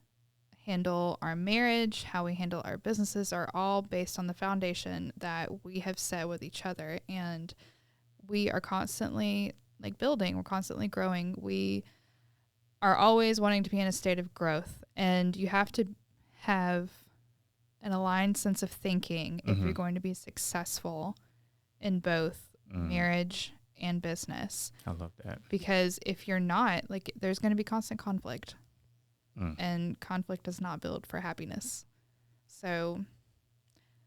handle our marriage, how we handle our businesses are all based on the foundation that we have set with each other. And we are constantly like building, we're constantly growing. We are always wanting to be in a state of growth, and you have to have an aligned sense of thinking if you're going to be successful in both marriage and business. I love that. Because if you're not, like, there's going to be constant conflict. And conflict does not build for happiness. So,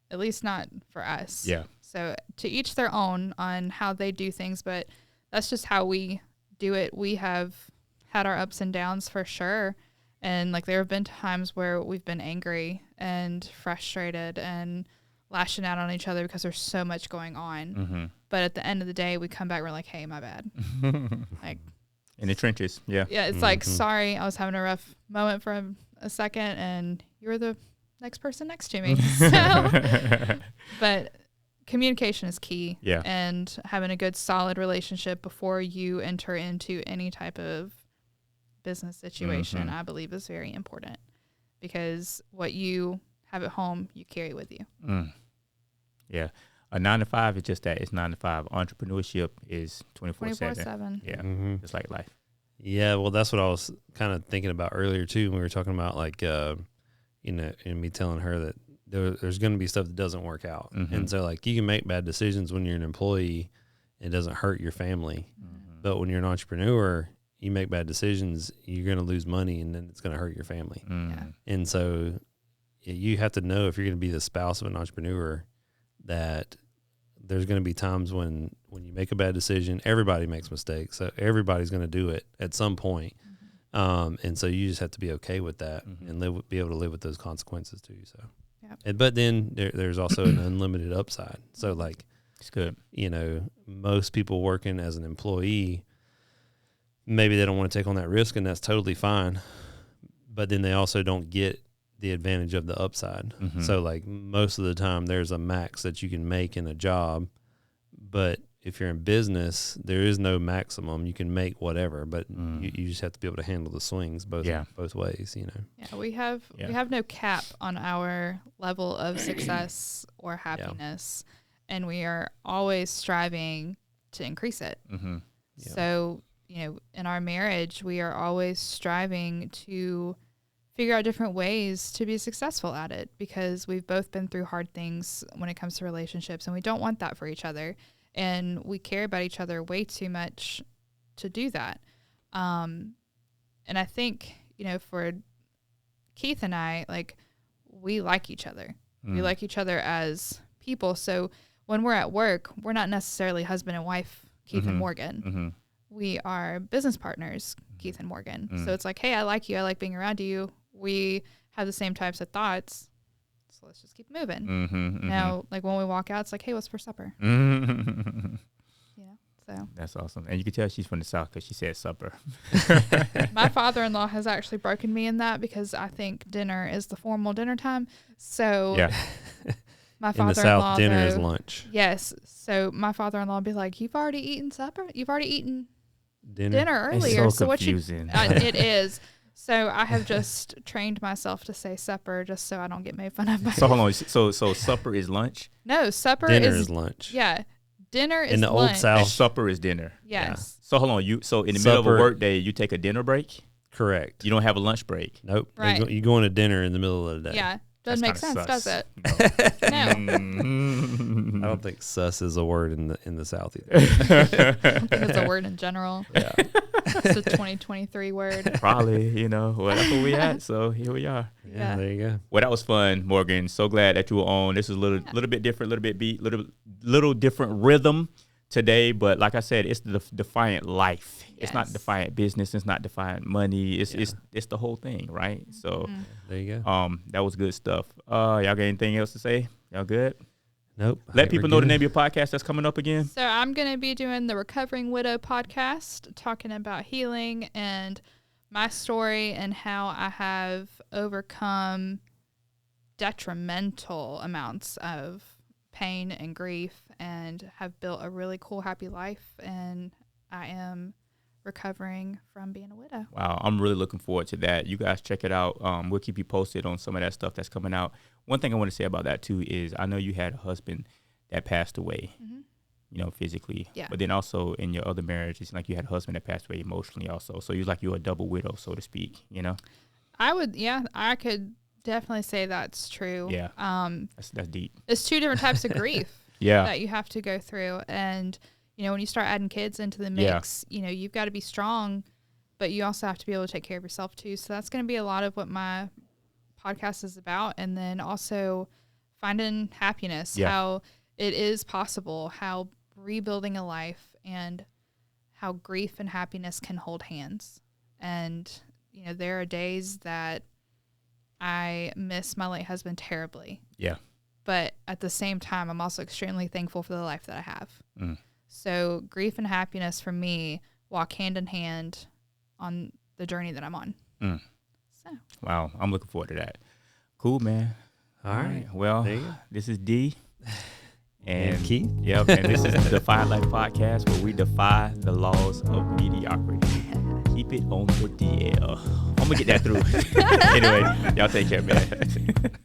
at least not for us. Yeah. So, to each their own on how they do things, but that's just how we do it. We have had our ups and downs for sure. And, like, there have been times where we've been angry and frustrated and lashing out on each other because there's so much going on. But at the end of the day, we come back, we're like, hey, my bad. Like, in the trenches, yeah. Yeah, it's like, sorry, I was having a rough moment for a second, and you were the next person next to me. So, but communication is key. Yeah. And having a good, solid relationship before you enter into any type of business situation, I believe, is very important. Because what you have at home, you carry with you. Yeah. A 9 to 5 is just that. It's 9 to 5. Entrepreneurship is 24/7. 24/7. Yeah. Just like life. Yeah, well, that's what I was kind of thinking about earlier too. When we were talking about like, you know, and me telling her that there's going to be stuff that doesn't work out, and so like you can make bad decisions when you're an employee, it doesn't hurt your family, but when you're an entrepreneur, you make bad decisions, you're going to lose money, and then it's going to hurt your family. And so you have to know if you're going to be the spouse of an entrepreneur that there's going to be times when you make a bad decision, everybody makes mistakes. So everybody's going to do it at some point. And so you just have to be okay with that and be able to live with those consequences too. So, but then there's also an unlimited upside. So like, it's good. You know, most people working as an employee, maybe they don't want to take on that risk, and that's totally fine. But then they also don't get the advantage of the upside. So like most of the time there's a max that you can make in a job, but if you're in business, there is no maximum. You can make whatever, but you just have to be able to handle the swings both ways, you know? Yeah, we have no cap on our level of success or happiness, and we are always striving to increase it. So, you know, in our marriage, we are always striving to figure out different ways to be successful at it, because we've both been through hard things when it comes to relationships, and we don't want that for each other. And we care about each other way too much to do that. And I think, you know, for Keith and I, like, we like each other. We like each other as people. So when we're at work, we're not necessarily husband and wife, Keith and Morgan. We are business partners, Keith and Morgan. So it's like, hey, I like you. I like being around you. We have the same types of thoughts. So let's just keep moving. Now, like when we walk out, it's like, hey, what's for supper? So that's awesome. And you can tell she's from the South because she said supper. My father-in-law has actually broken me in that, because I think dinner is the formal dinner time. So my father-in-law, in the South, dinner is lunch. Yes. So my father-in-law would be like, you've already eaten supper? You've already eaten dinner It's earlier. so what confusing. It is. So I have just trained myself to say supper just so I don't get made fun of. So hold on. So supper is lunch? No, supper dinner is lunch. Yeah. Dinner is in the lunch. Old South. And supper is dinner. Yes. Yeah. So hold on. So in the middle of a work day, you take a dinner break? Correct. You don't have a lunch break? Nope. Right. You go on a dinner in the middle of the day. Yeah. Doesn't make sense, does it? No. I don't think sus is a word in the South either. I don't think it's a word in general. Yeah. It's a 2023 word. Probably, you know. Well, that's where we at. So here we are. Yeah, there you go. Well, that was fun, Morgan. So glad that you were on. This is a little bit different, little bit beat, little different rhythm today. But like I said, it's the Defiant Life. Yes. It's not Defiant Business. It's not Defiant Money. It's the whole thing, right? So there you go. that was good stuff. Y'all got anything else to say? Y'all good? Nope. Let people know the name of your podcast that's coming up again. So I'm going to be doing the Recovering Widow podcast, talking about healing and my story and how I have overcome detrimental amounts of pain and grief and have built a really cool, happy life. And I am recovering from being a widow. Wow, I'm really looking forward to that. You guys check it out. We'll keep you posted on some of that stuff that's coming out. One thing I want to say about that too is I know you had a husband that passed away, physically. Yeah. But then also in your other marriage, it's like you had a husband that passed away emotionally also. So you're a double widow, so to speak, I could definitely say that's true. Yeah. That's deep. It's two different types of grief that you have to go through. And when you start adding kids into the mix, you've got to be strong, but you also have to be able to take care of yourself too. So that's going to be a lot of what my podcast is about. And then also finding happiness, how it is possible, how rebuilding a life and how grief and happiness can hold hands. And, there are days that I miss my late husband terribly. Yeah. But at the same time, I'm also extremely thankful for the life that I have. Mm. So grief and happiness for me walk hand in hand on the journey that I'm on. Mm. So. Wow, I'm looking forward to that. Cool, man. All right. Well, this is D. And Keith. Yep, and this is the Defiant Life Podcast, where we defy the laws of mediocrity. Keep it on the DL. I'm going to get that through. Anyway, y'all take care, man.